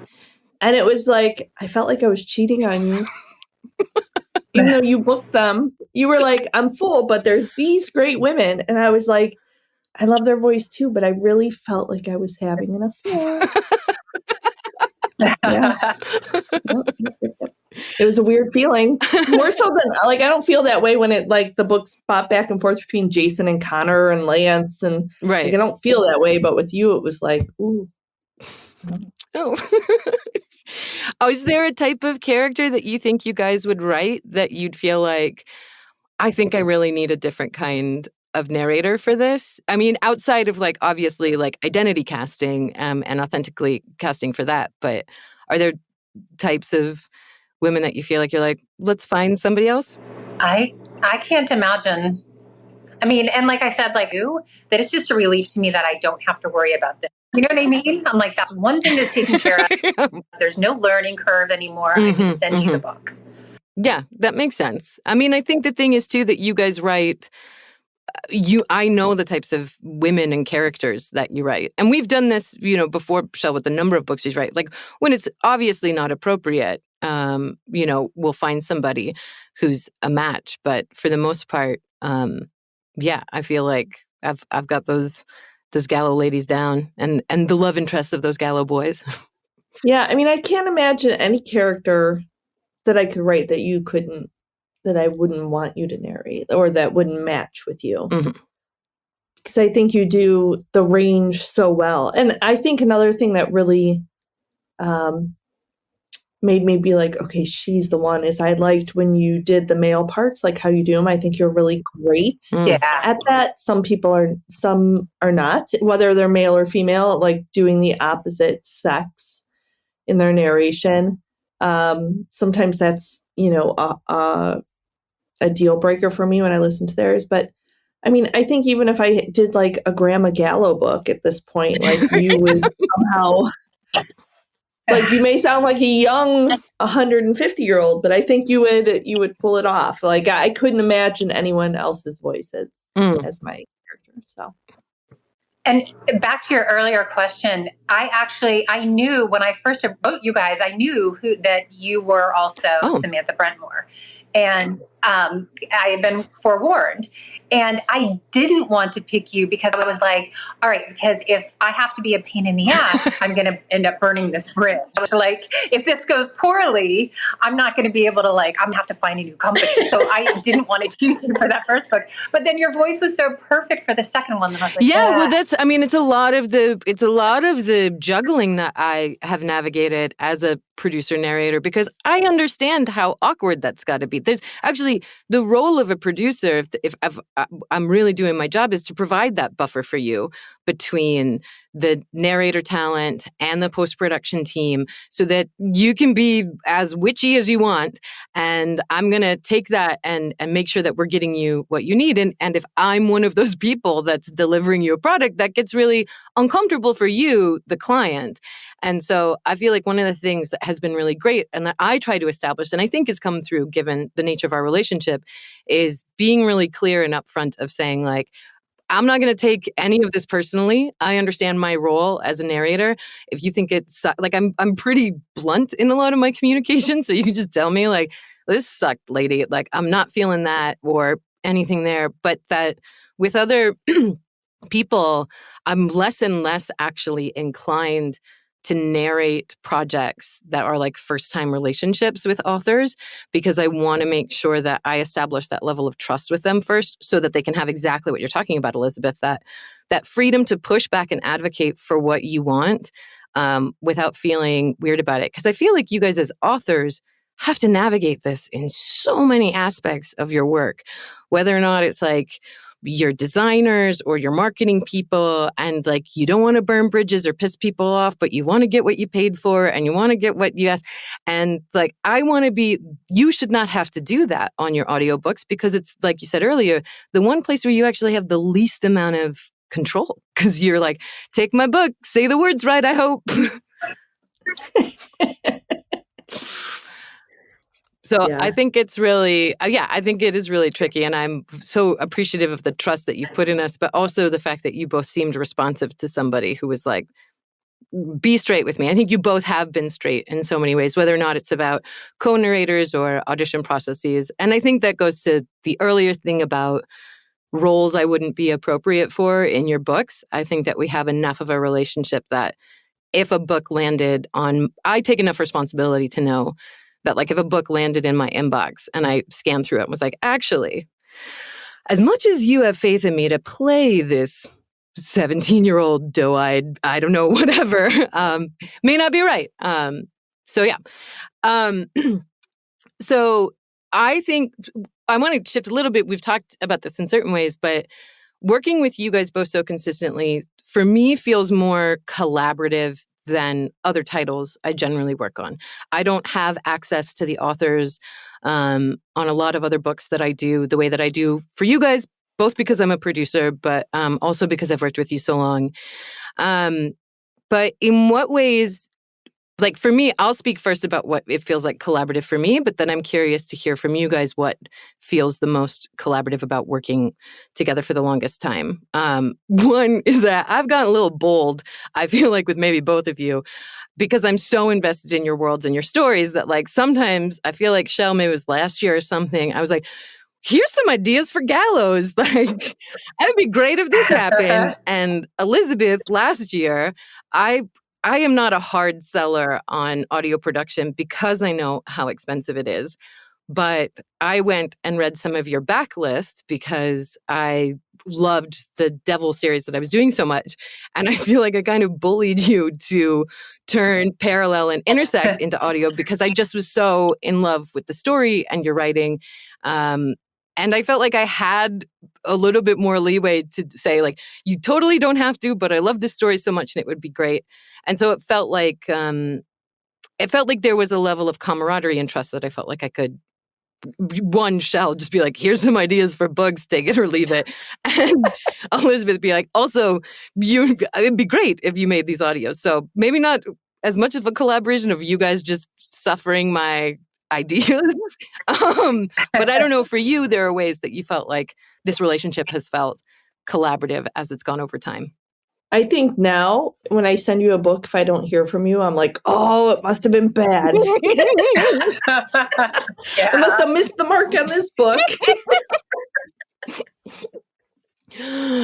C: And it was like, I felt like I was cheating on you. Even though you booked them, you were like, I'm full, but there's these great women. And I was like, I love their voice too, but I really felt like I was having an affair. Yeah. It was a weird feeling. More so than, like, I don't feel that way when it, like, the books pop back and forth between Jason and Connor and Lance. And
B: right.
C: Like, I don't feel that way, but with you, it was like, ooh.
B: Oh. Oh, is there a type of character that you think you guys would write that you'd feel like, I think I really need a different kind of narrator for this? I mean, outside of like, obviously like identity casting and authentically casting for that, but are there types of women that you feel like you're like, let's find somebody else?
D: I can't imagine. I mean, and like I said, like you, that it's just a relief to me that I don't have to worry about this. You know what I mean? I'm like, that's one thing that's taken care of. There's no learning curve anymore. I just send you the book.
B: Yeah, that makes sense. I mean, I think the thing is too that you guys write I know the types of women and characters that you write. And we've done this, before, Chelle, with the number of books you write. Like when it's obviously not appropriate, we'll find somebody who's a match. But for the most part, I feel like I've got those Gallo ladies down and the love interests of those Gallo boys.
C: Yeah, I mean, I can't imagine any character that I could write that I wouldn't want you to narrate or that wouldn't match with you. Because I think you do the range so well. And I think another thing that really made me be like, okay, she's the one, is I liked when you did the male parts, like how you do them. I think you're really great at that. Some are not, whether they're male or female, like doing the opposite sex in their narration. Sometimes that's, a deal breaker for me when I listen to theirs. But I mean, I think even if I did like a Grandma Gallo book at this point, like you would somehow, like you may sound like a young 150-year-old, but I think you would pull it off. Like I couldn't imagine anyone else's voice as my character. So.
D: And back to your earlier question, I knew when I first wrote you guys, I knew that you were also Samantha Brentmore. And I had been forewarned. And I didn't want to pick you because I was like, all right, because if I have to be a pain in the ass, I'm going to end up burning this bridge. I was like, if this goes poorly, I'm not going to be able to I'm going to have to find a new company. So I didn't want to choose you for that first book. But then your voice was so perfect for the second one that I was like,
B: well, it's a lot of the juggling that I have navigated as a producer narrator, because I understand how awkward that's got to be. There's actually the role of a producer, if I'm really doing my job, is to provide that buffer for you between the narrator talent and the post-production team so that you can be as witchy as you want. And I'm going to take that and make sure that we're getting you what you need. And if I'm one of those people that's delivering you a product that gets really uncomfortable for you, the client. And so I feel like one of the things that has been really great and that I try to establish, and I think has come through given the nature of our relationship, is being really clear and upfront of saying like, I'm not going to take any of this personally. I understand my role as a narrator. If you think it's like, I'm pretty blunt in a lot of my communication. So you can just tell me like, this sucked, lady. Like, I'm not feeling that or anything there. But that with other people, I'm less and less actually inclined to narrate projects that are like first-time relationships with authors, because I want to make sure that I establish that level of trust with them first so that they can have exactly what you're talking about, Elizabeth, that freedom to push back and advocate for what you want without feeling weird about it. Because I feel like you guys as authors have to navigate this in so many aspects of your work, whether or not it's like your designers or your marketing people, and like you don't want to burn bridges or piss people off, but you want to get what you paid for and you want to get what you asked. And like, you should not have to do that on your audiobooks, because it's like you said earlier, the one place where you actually have the least amount of control, because you're like, take my book, say the words right, I hope. So yeah. I think it's really, I think it is really tricky. And I'm so appreciative of the trust that you've put in us, but also the fact that you both seemed responsive to somebody who was like, be straight with me. I think you both have been straight in so many ways, whether or not it's about co-narrators or audition processes. And I think that goes to the earlier thing about roles I wouldn't be appropriate for in your books. I think that we have enough of a relationship that if a book landed on, I take enough responsibility to know that like if a book landed in my inbox and I scanned through it and was like, actually, as much as you have faith in me to play this 17-year-old doe-eyed, I don't know, whatever, may not be right. So I think I want to shift a little bit. We've talked about this in certain ways, but working with you guys both so consistently, for me, feels more collaborative than other titles I generally work on. I don't have access to the authors on a lot of other books that I do the way that I do for you guys, both because I'm a producer, but also because I've worked with you so long. But in what ways like for me, I'll speak first about what it feels like collaborative for me, but then I'm curious to hear from you guys what feels the most collaborative about working together for the longest time. One is that I've gotten a little bold, I feel like, with maybe both of you, because I'm so invested in your worlds and your stories that like sometimes I feel like Chelle, maybe it was last year or something, I was like, here's some ideas for Gallows. Like, it'd be great if this happened. And Elizabeth, last year, I am not a hard seller on audio production because I know how expensive it is. But I went and read some of your backlist because I loved the Devil series that I was doing so much. And I feel like I kind of bullied you to turn Parallel and Intersect into audio because I just was so in love with the story and your writing. And I felt like I had a little bit more leeway to say, like, you totally don't have to, but I love this story so much and it would be great. And so it felt like there was a level of camaraderie and trust that I felt like I could, one, Chelle just be like, here's some ideas for books, take it or leave it. And Elizabeth be like, also, it'd be great if you made these audios. So maybe not as much of a collaboration of you guys just suffering my ideas. But I don't know, for you, there are ways that you felt like this relationship has felt collaborative as it's gone over time.
C: I think now when I send you a book, if I don't hear from you, I'm like, oh, it must have been bad. I must have missed the mark on this book.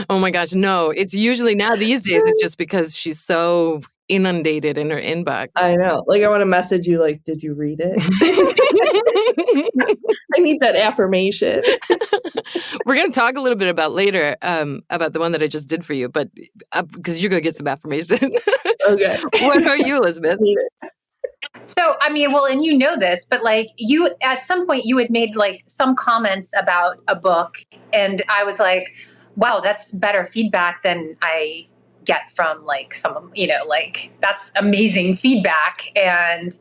B: Oh my gosh, no. It's usually now these days, it's just because she's so inundated in her inbox.
C: I know. Like, I want to message you, like, did you read it? I need that affirmation.
B: We're going to talk a little bit about later about the one that I just did for you, but because you're going to get some affirmation.
C: Okay.
B: What are you, Elizabeth?
D: So, I mean, well, and you know this, but like you, at some point you had made like some comments about a book and I was like, wow, that's better feedback than I get from like some, like that's amazing feedback. And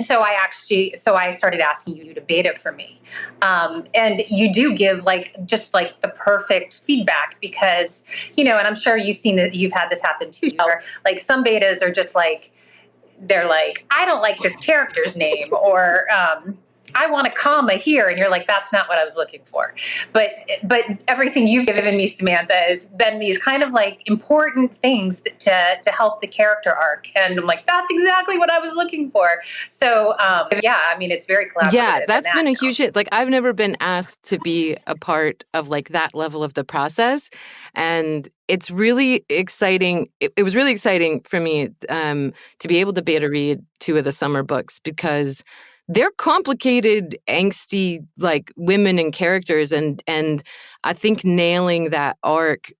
D: so I started asking you to beta for me. And you do give like, just like the perfect feedback because, and I'm sure you've had this happen too, where like some betas are just like, they're like, I don't like this character's name, or I want a comma here. And you're like, that's not what I was looking for. But everything you've given me, Samantha, has been these kind of like important things to help the character arc. And I'm like, that's exactly what I was looking for. So, yeah, I mean, it's very collaborative.
B: Yeah, that's been a huge hit. Like, I've never been asked to be a part of like that level of the process. And it's really exciting. It was really exciting for me to be able to beta read 2 of the summer books because they're complicated, angsty, like women and characters. And I think nailing that arc,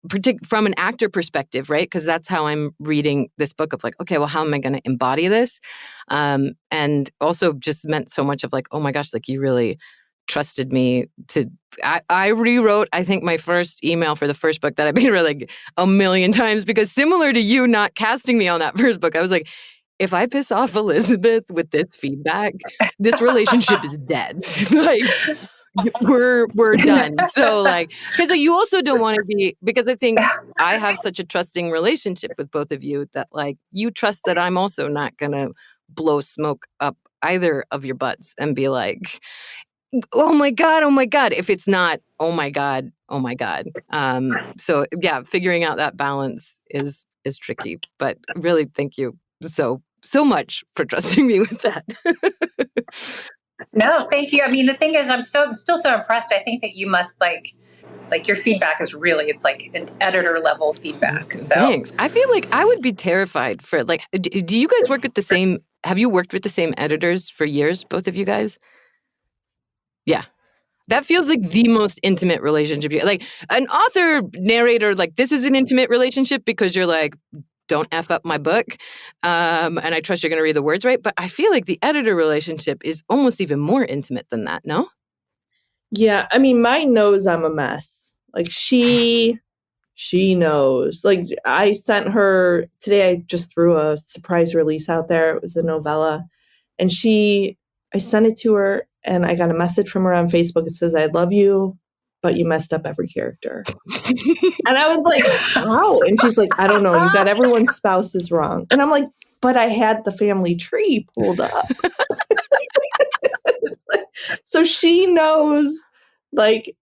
B: from an actor perspective, right? Because that's how I'm reading this book of like, okay, well, how am I going to embody this? And also just meant so much of like, oh my gosh, like you really trusted me to, I rewrote, I think, my first email for the first book that I've been read like a million times because similar to you not casting me on that first book, I was like, if I piss off Elizabeth with this feedback, this relationship is dead. Like, we're done. So like, because you also don't want to be, because I think I have such a trusting relationship with both of you that like, you trust that I'm also not going to blow smoke up either of your butts and be like, oh my God, if it's not, oh my God. So yeah, figuring out that balance is tricky, but really thank you so much for trusting me with that.
D: No, thank you. I mean, the thing is, I'm still so impressed. I think that you must like your feedback is really, it's like an editor level feedback. So
B: thanks. I feel like I would be terrified for like, do you guys work with the same, have you worked with the same editors for years, both of you guys? Yeah. That feels like the most intimate relationship. Like an author narrator, like this is an intimate relationship because you're like, don't F up my book. And I trust you're going to read the words right. But I feel like the editor relationship is almost even more intimate than that, no?
C: Yeah. I mean, mine knows I'm a mess. Like she knows. Like I sent her today, I just threw a surprise release out there. It was a novella. And I sent it to her and I got a message from her on Facebook. It says, I love you, but you messed up every character. And I was like, how? And she's like, I don't know. You got everyone's spouses wrong. And I'm like, but I had the family tree pulled up. It's like, so she knows, like,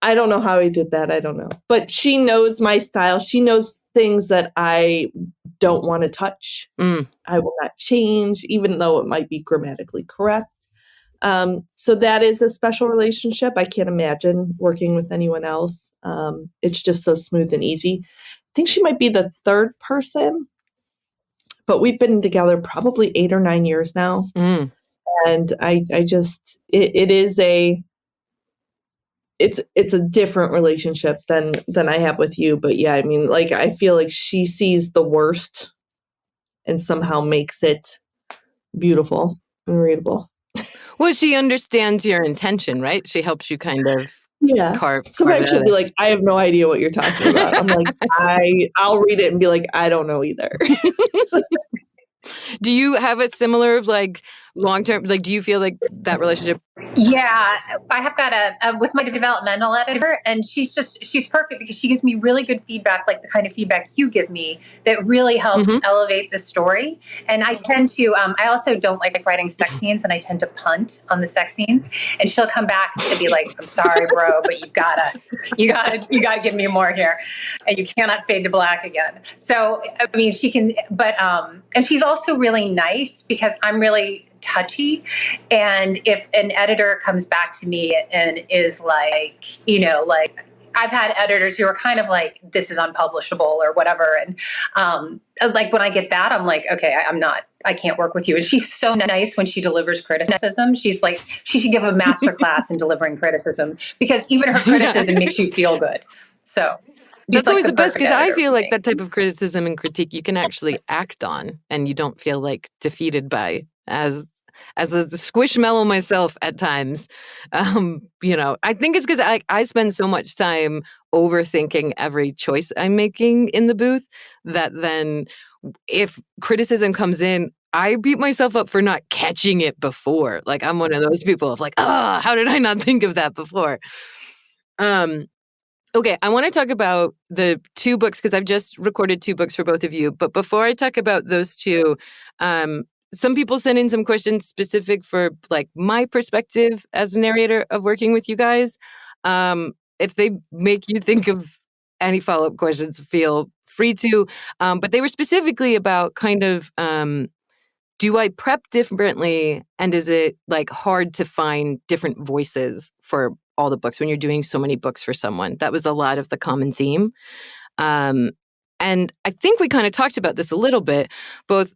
C: I don't know how I did that. I don't know. But she knows my style. She knows things that I don't want to touch. I will not change, even though it might be grammatically correct. So that is a special relationship. I can't imagine working with anyone else. It's just so smooth and easy. I think she might be the third person, but we've been together probably 8 or 9 years now. And I just, it is it's a different relationship than I have with you. But yeah, I mean, like, I feel like she sees the worst and somehow makes it beautiful and readable.
B: Well, she understands your intention, right? She helps you kind of carve
C: Sometimes she'll
B: it
C: be
B: out.
C: like, I have no idea what you're talking about. I'm like, I'll read it and be like, I don't know either.
B: Do you have a similar, like, long-term, like, do you feel like that relationship?
D: Yeah, I have got with my developmental editor, and she's perfect because she gives me really good feedback, like the kind of feedback you give me that really helps elevate the story. And I tend to, I also don't like writing sex scenes, and I tend to punt on the sex scenes. And she'll come back to be like, "I'm sorry, bro, but you gotta give me more here, and you cannot fade to black again." So I mean, she can, but and she's also really nice because I'm really touchy. And if an editor comes back to me and is like, like, I've had editors who are kind of like, this is unpublishable or whatever. And like, when I get that, I'm like, okay, I can't work with you. And she's so nice when she delivers criticism. She's like, she should give a master class in delivering criticism, because even her criticism makes you feel good. So
B: that's always the best, because I feel like that type of criticism and critique you can actually act on, and you don't feel like defeated by, as a squishmallow myself at times. I think it's because I spend so much time overthinking every choice I'm making in the booth that then if criticism comes in, I beat myself up for not catching it before. Like, I'm one of those people of like, how did I not think of that before? Okay, I want to talk about the 2 books, because I've just recorded 2 books for both of you. But before I talk about those 2, some people sent in some questions specific for, like, my perspective as a narrator of working with you guys. If they make you think of any follow-up questions, feel free to. But they were specifically about kind of, do I prep differently, and is it, like, hard to find different voices for all the books when you're doing so many books for someone? That was a lot of the common theme. And I think we kind of talked about this a little bit, both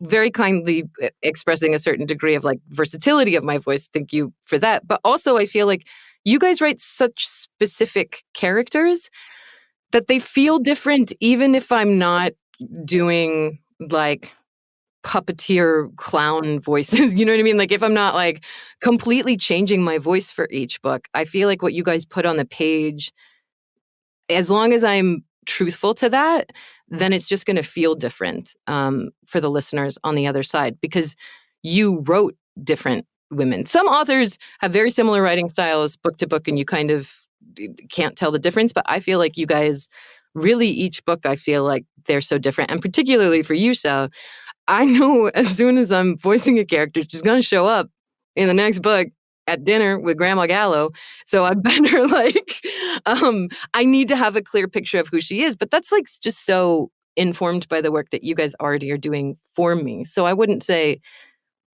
B: very kindly expressing a certain degree of, like, versatility of my voice. Thank you for that. But also, I feel like you guys write such specific characters that they feel different, even if I'm not doing, like, puppeteer clown voices. You know what I mean? Like, if I'm not, like, completely changing my voice for each book, I feel like what you guys put on the page, as long as I'm truthful to that, then it's just going to feel different for the listeners on the other side, because you wrote different women. Some authors have very similar writing styles book to book, and you kind of can't tell the difference. But I feel like you guys really, each book, I feel like they're so different. And particularly for you, Chelle, I know as soon as I'm voicing a character, she's going to show up in the next book at dinner with Grandma Gallo. So I better, like, I need to have a clear picture of who she is. But that's, like, just so informed by the work that you guys already are doing for me. So I wouldn't say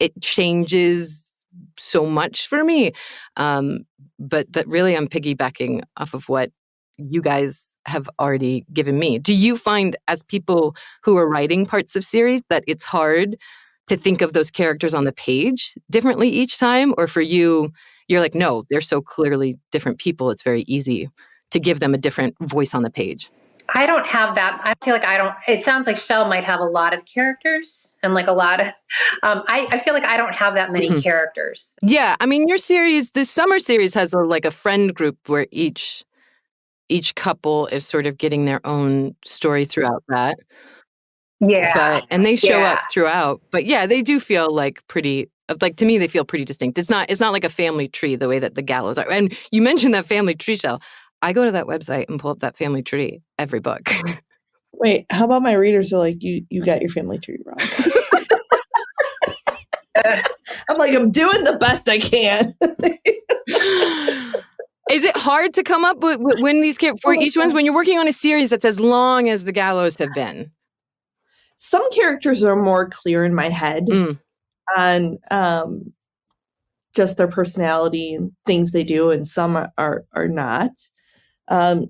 B: it changes so much for me. But that really I'm piggybacking off of what you guys have already given me. Do you find, as people who are writing parts of series, that it's hard to think of those characters on the page differently each time? Or for you, you're like, no, they're so clearly different people, it's very easy to give them a different voice on the page?
D: I don't have that. I feel like I don't. It sounds like Chelle might have a lot of characters and, like, a lot of. I feel like I don't have that many characters.
B: Yeah, I mean, your series, this summer series, has a friend group where each couple is sort of getting their own story throughout that.
D: Yeah,
B: And they show up throughout. But yeah, they do feel like pretty. Like, to me, they feel pretty distinct. It's not like a family tree the way that the Gallows are. And you mentioned that family tree, Chelle. I go to that website and pull up that family tree every book.
C: Wait, how about my readers are like, you got your family tree wrong. I'm like, I'm doing the best I can.
B: Is it hard to come up with when these for each one's when you're working on a series that's as long as the Gallows have been?
C: Some characters are more clear in my head on just their personality and things they do, and some are not.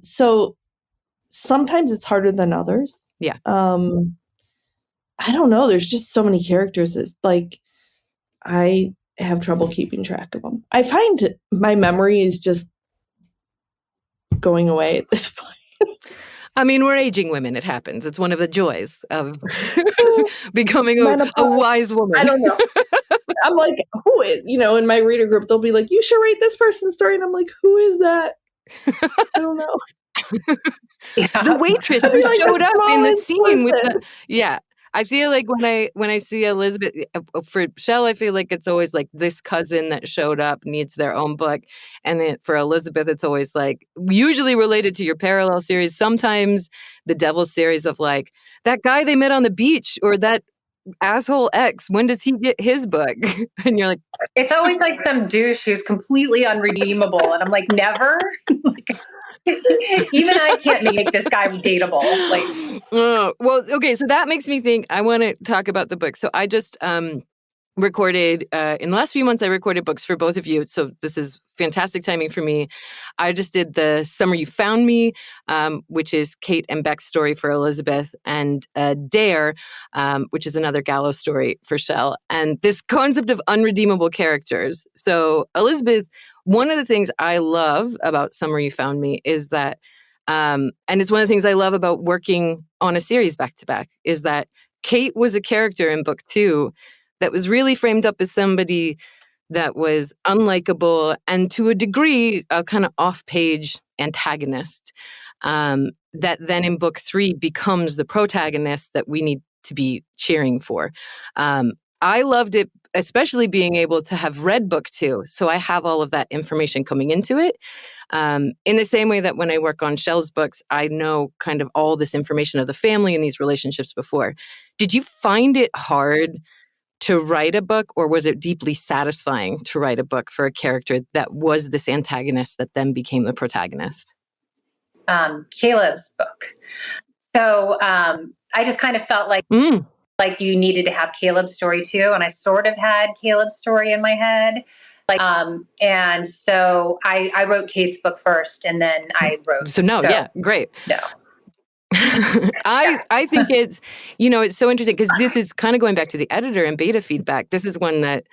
C: So sometimes it's harder than others.
B: Yeah.
C: I don't know. There's just so many characters. It's like I have trouble keeping track of them. I find my memory is just going away at this point.
B: I mean, we're aging women. It happens. It's one of the joys of becoming a wise woman.
C: I don't know. I'm like, who is, in my reader group, they'll be like, you should write this person's story. And I'm like, who is that? I don't know.
B: Yeah. The waitress who showed up in the scene with the, yeah. I feel like when I see Elizabeth, for Chelle, I feel like it's always like this cousin that showed up needs their own book. And then for Elizabeth, it's always like usually related to your parallel series. Sometimes the Devil's series of like that guy they met on the beach or that asshole ex, when does he get his book? And you're like,
D: it's always like some douche who's completely unredeemable. And I'm like, never. Even I can't make this guy dateable.
B: Well, okay. So that makes me think I want to talk about the book. So I just recorded, in the last few months, I recorded books for both of you. So this is fantastic timing for me. I just did the Summer You Found Me, which is Kate and Beck's story for Elizabeth, and Dare, which is another Gallows story for Chelle. And this concept of unredeemable characters. So Elizabeth, one of the things I love about Summer You Found Me is that, and it's one of the things I love about working on a series back-to-back, is that Kate was a character in book 2 that was really framed up as somebody that was unlikable and to a degree a kind of off-page antagonist that then in book 3 becomes the protagonist that we need to be cheering for. I loved it, especially being able to have read book 2. So I have all of that information coming into it. In the same way that when I work on Chelle's books, I know kind of all this information of the family and these relationships before. Did you find it hard to write a book, or was it deeply satisfying to write a book for a character that was this antagonist that then became the protagonist?
D: Caleb's book. So I just kind of felt like you needed to have Caleb's story too. And I sort of had Caleb's story in my head. And so I wrote Kate's book first, and then I wrote.
B: Yeah, great. No. I think it's, it's so interesting because this is kind of going back to the editor and beta feedback. This is one that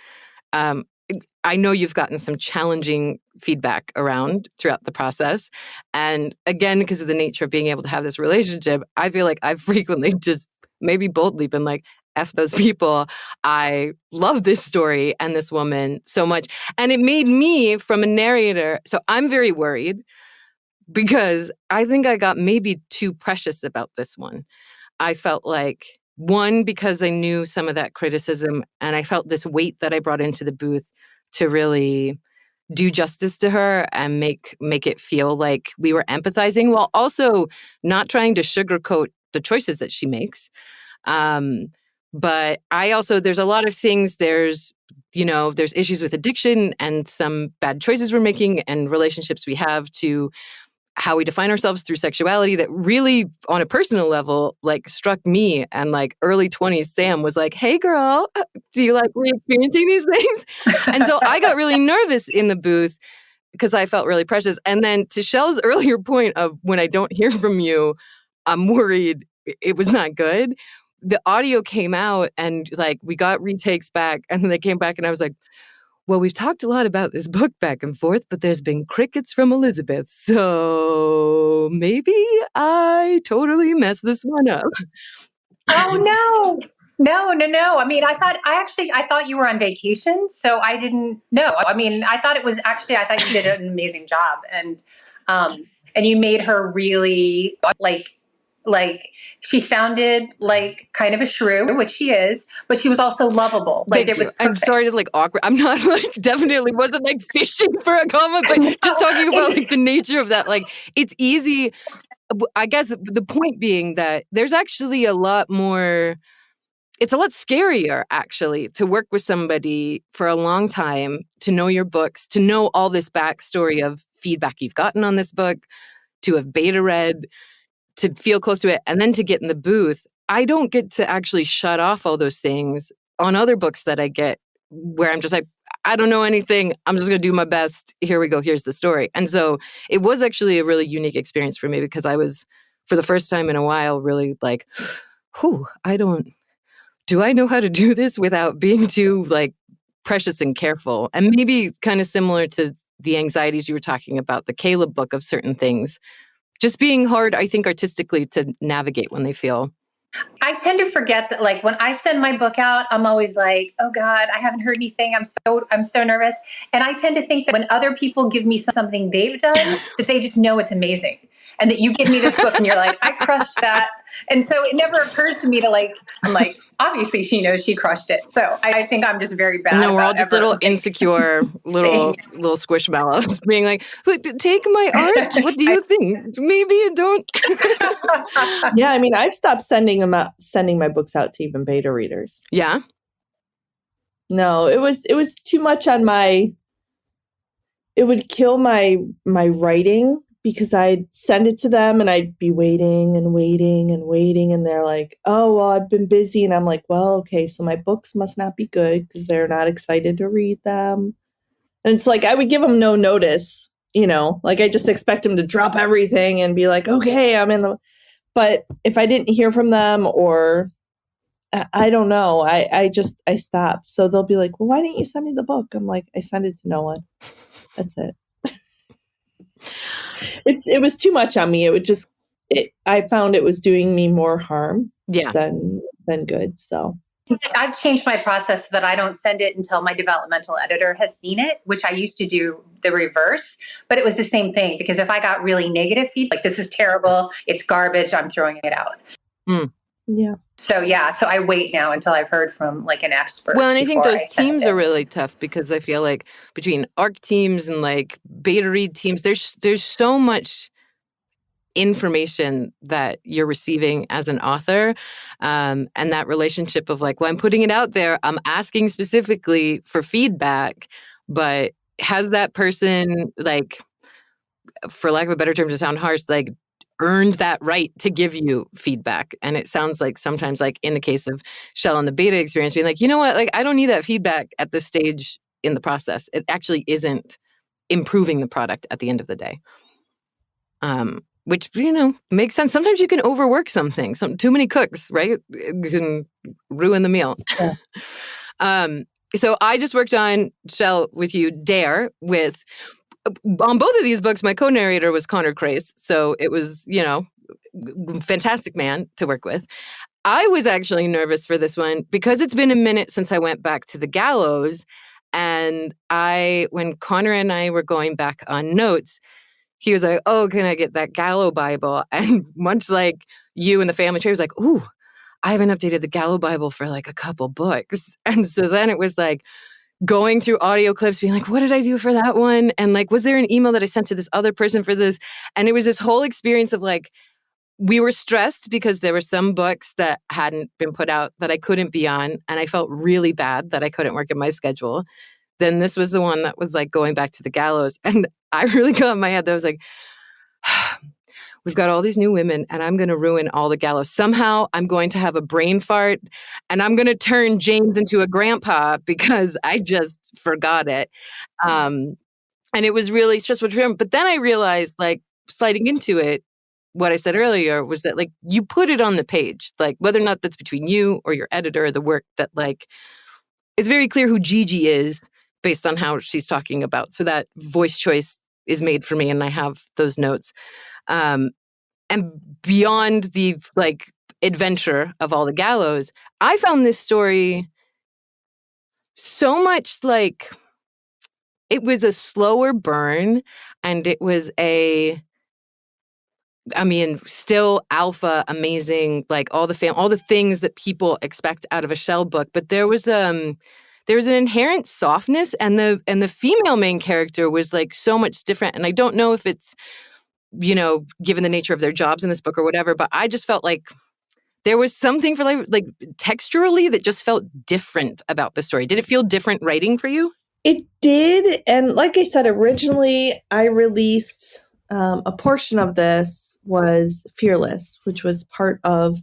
B: I know you've gotten some challenging feedback around throughout the process. And again, because of the nature of being able to have this relationship, I feel like I've frequently just maybe boldly been like, F those people. I love this story and this woman so much. And it made me, from a narrator, so I'm very worried because I think I got maybe too precious about this one. I felt like, one, because I knew some of that criticism, and I felt this weight that I brought into the booth to really do justice to her and make it feel like we were empathizing while also not trying to sugarcoat the choices that she makes. But I also, there's a lot of things, there's issues with addiction and some bad choices we're making and relationships we have to how we define ourselves through sexuality that really, on a personal level, like struck me. And like early 20s, Sam was like, hey girl, do you like re-experiencing these things? And so I got really nervous in the booth because I felt really precious. And then to Chelle's earlier point of when I don't hear from you, I'm worried it was not good. The audio came out and like we got retakes back, and then they came back and I was like, well, we've talked a lot about this book back and forth, but there's been crickets from Elizabeth. So maybe I totally messed this one up.
D: Oh, no. No. I mean, I thought you were on vacation, so I didn't know. I mean, I thought you did an amazing job. And you made her really like she sounded like kind of a shrew, which she is, but she was also lovable. Like it was perfect.
B: I'm sorry to like awkward. I'm not like definitely wasn't like fishing for a comment, but just talking about like the nature of that. Like it's easy I guess the point being that there's actually a lot more, it's a lot scarier actually to work with somebody for a long time, to know your books, to know all this backstory of feedback you've gotten on this book, to have beta read, to feel close to it, and then to get in the booth. I don't get to actually shut off all those things on other books that I get where I'm just like, I don't know anything. I'm just going to do my best. Here we go. Here's the story. And so it was actually a really unique experience for me because I was, for the first time in a while, really like, whew, do I know how to do this without being too like precious and careful? And maybe kind of similar to the anxieties you were talking about, the Caleb book, of certain things just being hard, I think, artistically to navigate when they feel.
D: I tend to forget that, like, when I send my book out, I'm always like, oh God, I haven't heard anything. I'm so nervous. And I tend to think that when other people give me something they've done, that they just know it's amazing. And that you give me this book and you're like, I crushed that. And so it never occurs to me to I'm like, obviously she knows she crushed it. So I think I'm just very bad.
B: No, we're all just little insecure, little squishmallows being like, take my art. What do you think? Maybe you don't.
C: Yeah, I mean, I've stopped sending my books out to even beta readers.
B: Yeah.
C: No, it was too much on it would kill my writing, because I'd send it to them and I'd be waiting and waiting and waiting. And they're like, oh, well, I've been busy. And I'm like, well, okay, so my books must not be good because they're not excited to read them. And it's like, I would give them no notice, like I just expect them to drop everything and be like, okay, I'm in but if I didn't hear from them, or I don't know, I stopped. So they'll be like, well, why didn't you send me the book? I'm like, I sent it to no one. That's it. It was too much on me. It would just, I found it was doing me more harm than good. So
D: I've changed my process so that I don't send it until my developmental editor has seen it, which I used to do the reverse, but it was the same thing, because if I got really negative feedback, like, this is terrible, it's garbage, I'm throwing it out.
C: Yeah.
D: So I wait now until I've heard from like an expert.
B: Well, and I think those teams are really tough, because I feel like between ARC teams and like beta read teams, there's so much information that you're receiving as an author, and that relationship of like, well, I'm putting it out there, I'm asking specifically for feedback, but has that person, like, for lack of a better term to sound harsh, like, earned that right to give you feedback? And it sounds like sometimes, like in the case of Chelle and the beta experience, being like, you know what, like, I don't need that feedback at this stage in the process. It actually isn't improving the product at the end of the day. Which, makes sense. Sometimes you can overwork something. Too many cooks, right? It can ruin the meal. Yeah. So I just worked on, Chelle, with you, Dare, on both of these books, my co-narrator was Connor Crace. So it was, fantastic man to work with. I was actually nervous for this one because it's been a minute since I went back to the Gallows. And when Connor and I were going back on notes, he was like, oh, can I get that Gallo Bible? And much like you and the family tree, was like, ooh, I haven't updated the Gallo Bible for like a couple books. And so then it was like going through audio clips, being like, what did I do for that one? And like, was there an email that I sent to this other person for this? And it was this whole experience of like, we were stressed because there were some books that hadn't been put out that I couldn't be on. And I felt really bad that I couldn't work in my schedule. Then this was the one that was like going back to the Gallows. And I really got in my head that I was like, we've got all these new women and I'm going to ruin all the Gallows. Somehow I'm going to have a brain fart and I'm going to turn James into a grandpa because I just forgot it. And it was really stressful for him. But then I realized, like, sliding into it, what I said earlier was that, like, you put it on the page, like, whether or not that's between you or your editor or the work, that, like, it's very clear who Gigi is based on how she's talking about. So that voice choice is made for me and I have those notes. And beyond the, like, adventure of all the Gallows, I found this story so much like it was a slower burn, and it was still alpha, amazing, like all the things that people expect out of a Chelle book. But there was an inherent softness, and the female main character was like so much different. And I don't know if it's given the nature of their jobs in this book or whatever. But I just felt like there was something for like texturally that just felt different about the story. Did it feel different writing for you?
C: It did. And like I said, originally I released a portion of this was Fearless, which was part of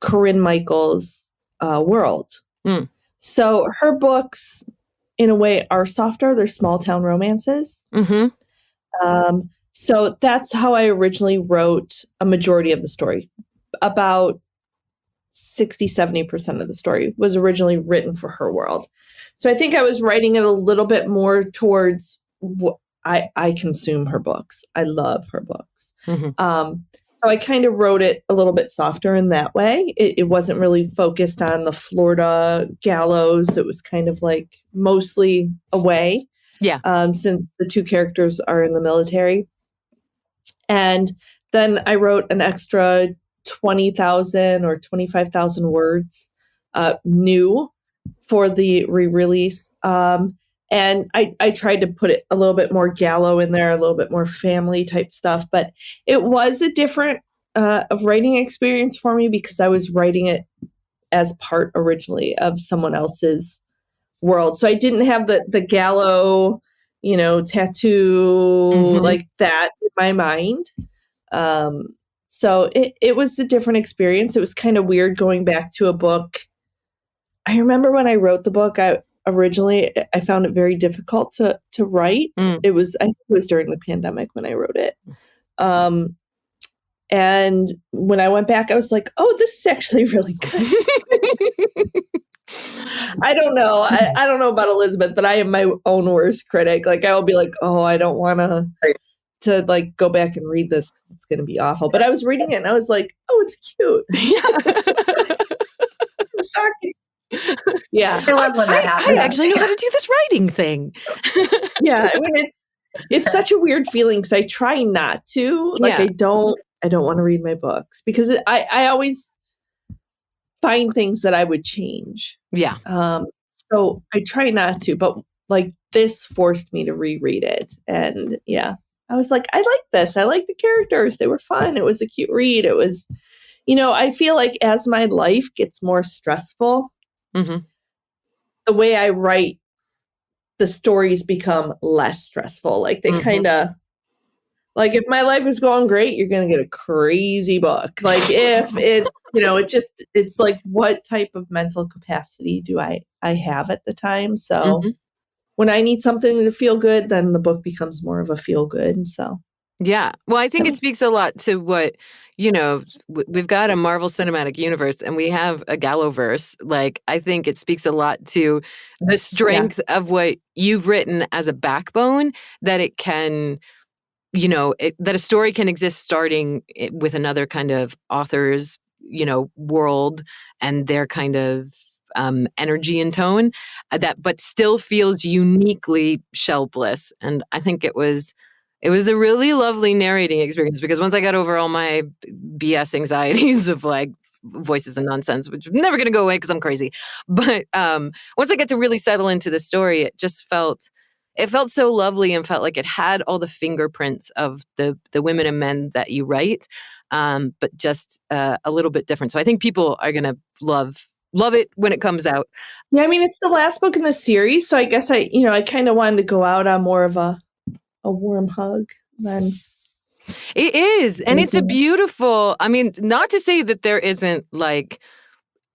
C: Corinne Michael's world.
B: Mm.
C: So her books, in a way, are softer. They're small town romances.
B: Mm-hmm.
C: So that's how I originally wrote a majority of the story. About 60-70% of the story was originally written for her world. So I think I was writing it a little bit more towards what I consume her books. I love her books.
B: Mm-hmm.
C: So I kind of wrote it a little bit softer in that way. It wasn't really focused on the Florida gallows. It was kind of like mostly away.
B: Yeah.
C: Since the two characters are in the military. And then I wrote an extra 20,000 or 25,000 words new for the re-release. And I tried to put it a little bit more gallow in there, a little bit more family type stuff. But it was a different writing experience for me because I was writing it as part originally of someone else's world. So I didn't have the gallow, tattoo
B: Mm-hmm.
C: like that in my mind. So it was a different experience. It was kind of weird going back to a book. I remember when I wrote the book, I found it very difficult to write. I think it was during the pandemic when I wrote it. And when I went back, I was like, oh, this is actually really good. I don't know. I don't know about Elizabeth, but I am my own worst critic. Like I will be like, oh, I don't want to like go back and read this because it's going to be awful. But I was reading it and I was like, oh, it's cute. It's shocking. Yeah.
D: I love when that happens.
B: I actually know how to do this writing thing.
C: Yeah. I mean, it's such a weird feeling because I try not to. Like I don't want to read my books because I always find things that I would change.
B: Yeah.
C: So I try not to, but like this forced me to reread it. And yeah, I was like, I like this. I like the characters. They were fun. It was a cute read. It was, I feel like as my life gets more stressful,
B: mm-hmm.
C: the way I write, the stories become less stressful. Like they kind of, like if my life is going great, you're going to get a crazy book. Like if it, it's like, what type of mental capacity do I have at the time? So when I need something to feel good, then the book becomes more of a feel good. So.
B: Yeah. Well, I think it speaks a lot to what, we've got a Marvel Cinematic Universe and we have a Galloverse. Like, I think it speaks a lot to the strength of what you've written as a backbone, that it can, that a story can exist starting with another kind of author's, world and their kind of energy and tone but still feels uniquely Chelle Bliss. And I think it was a really lovely narrating experience because once I got over all my BS anxieties of like voices and nonsense, which are never going to go away because I'm crazy. But once I got to really settle into the story, it felt so lovely and felt like it had all the fingerprints of the women and men that you write, but just a little bit different. So I think people are going to love it when it comes out.
C: Yeah, I mean, it's the last book in the series, so I guess I kind of wanted to go out on more of a warm hug than
B: it is. And it's a beautiful, I mean, not to say that there isn't like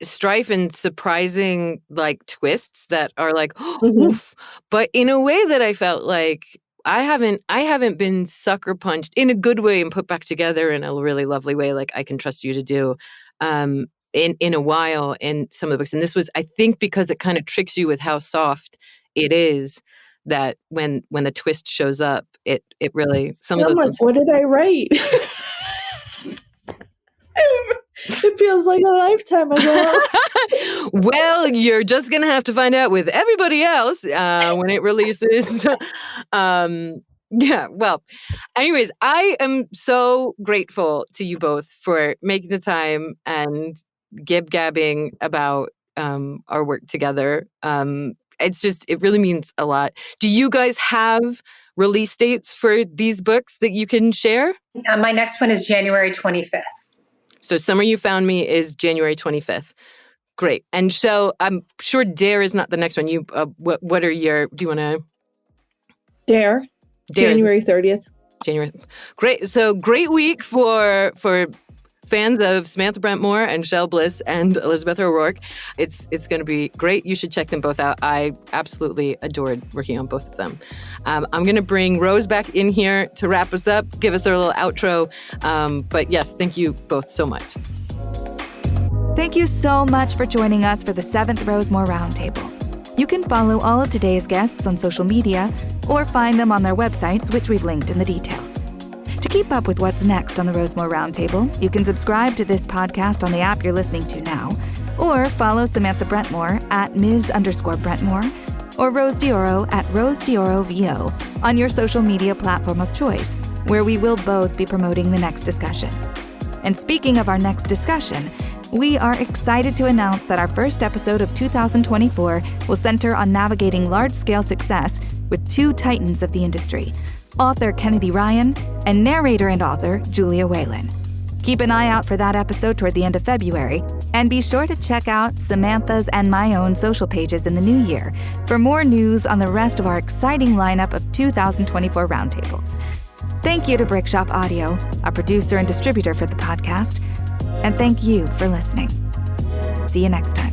B: strife and surprising like twists that are like, oof, but in a way that I felt like I haven't been sucker punched in a good way and put back together in a really lovely way, like I Can Trust You to do, in a while in some of the books. And this was, I think, because it kind of tricks you with how soft it is, that when the twist shows up, it really, some of
C: I'm
B: those
C: like, what did I write? It feels like a lifetime ago.
B: Well, you're just going to have to find out with everybody else when it releases. Yeah, well, anyways, I am so grateful to you both for making the time and gib-gabbing about our work together. it really means a lot. Do you guys have release dates for these books that you can share?
D: My next one is January 25th.
B: So Summer You Found Me is January 25th. Great. And Chelle, I'm sure Dare is not the next one. You, what are your, do you want to?
C: Dare January 30th.
B: January. Great. So great week for fans of Samantha Brentmore and Chelle Bliss and Elizabeth O'Rourke. It's going to be great. You should check them both out. I absolutely adored working on both of them. I'm going to bring Rose back in here to wrap us up, give us our little outro. But yes, thank you both so much.
A: Thank you so much for joining us for the 7th Rosemoor Roundtable. You can follow all of today's guests on social media or find them on their websites, which we've linked in the details. To keep up with what's next on the Rosemoor Roundtable, you can subscribe to this podcast on the app you're listening to now, or follow Samantha Brentmore at Ms_Brentmore or Rose Dioro at Rose Dioro VO on your social media platform of choice, where we will both be promoting the next discussion. And speaking of our next discussion, we are excited to announce that our first episode of 2024 will center on navigating large-scale success with two titans of the industry, author Kennedy Ryan and narrator and author Julia Whalen. Keep an eye out for that episode toward the end of February, and be sure to check out Samantha's and my own social pages in the new year for more news on the rest of our exciting lineup of 2024 roundtables. Thank you to Brickshop Audio, our producer and distributor for the podcast, and thank you for listening. See you next time.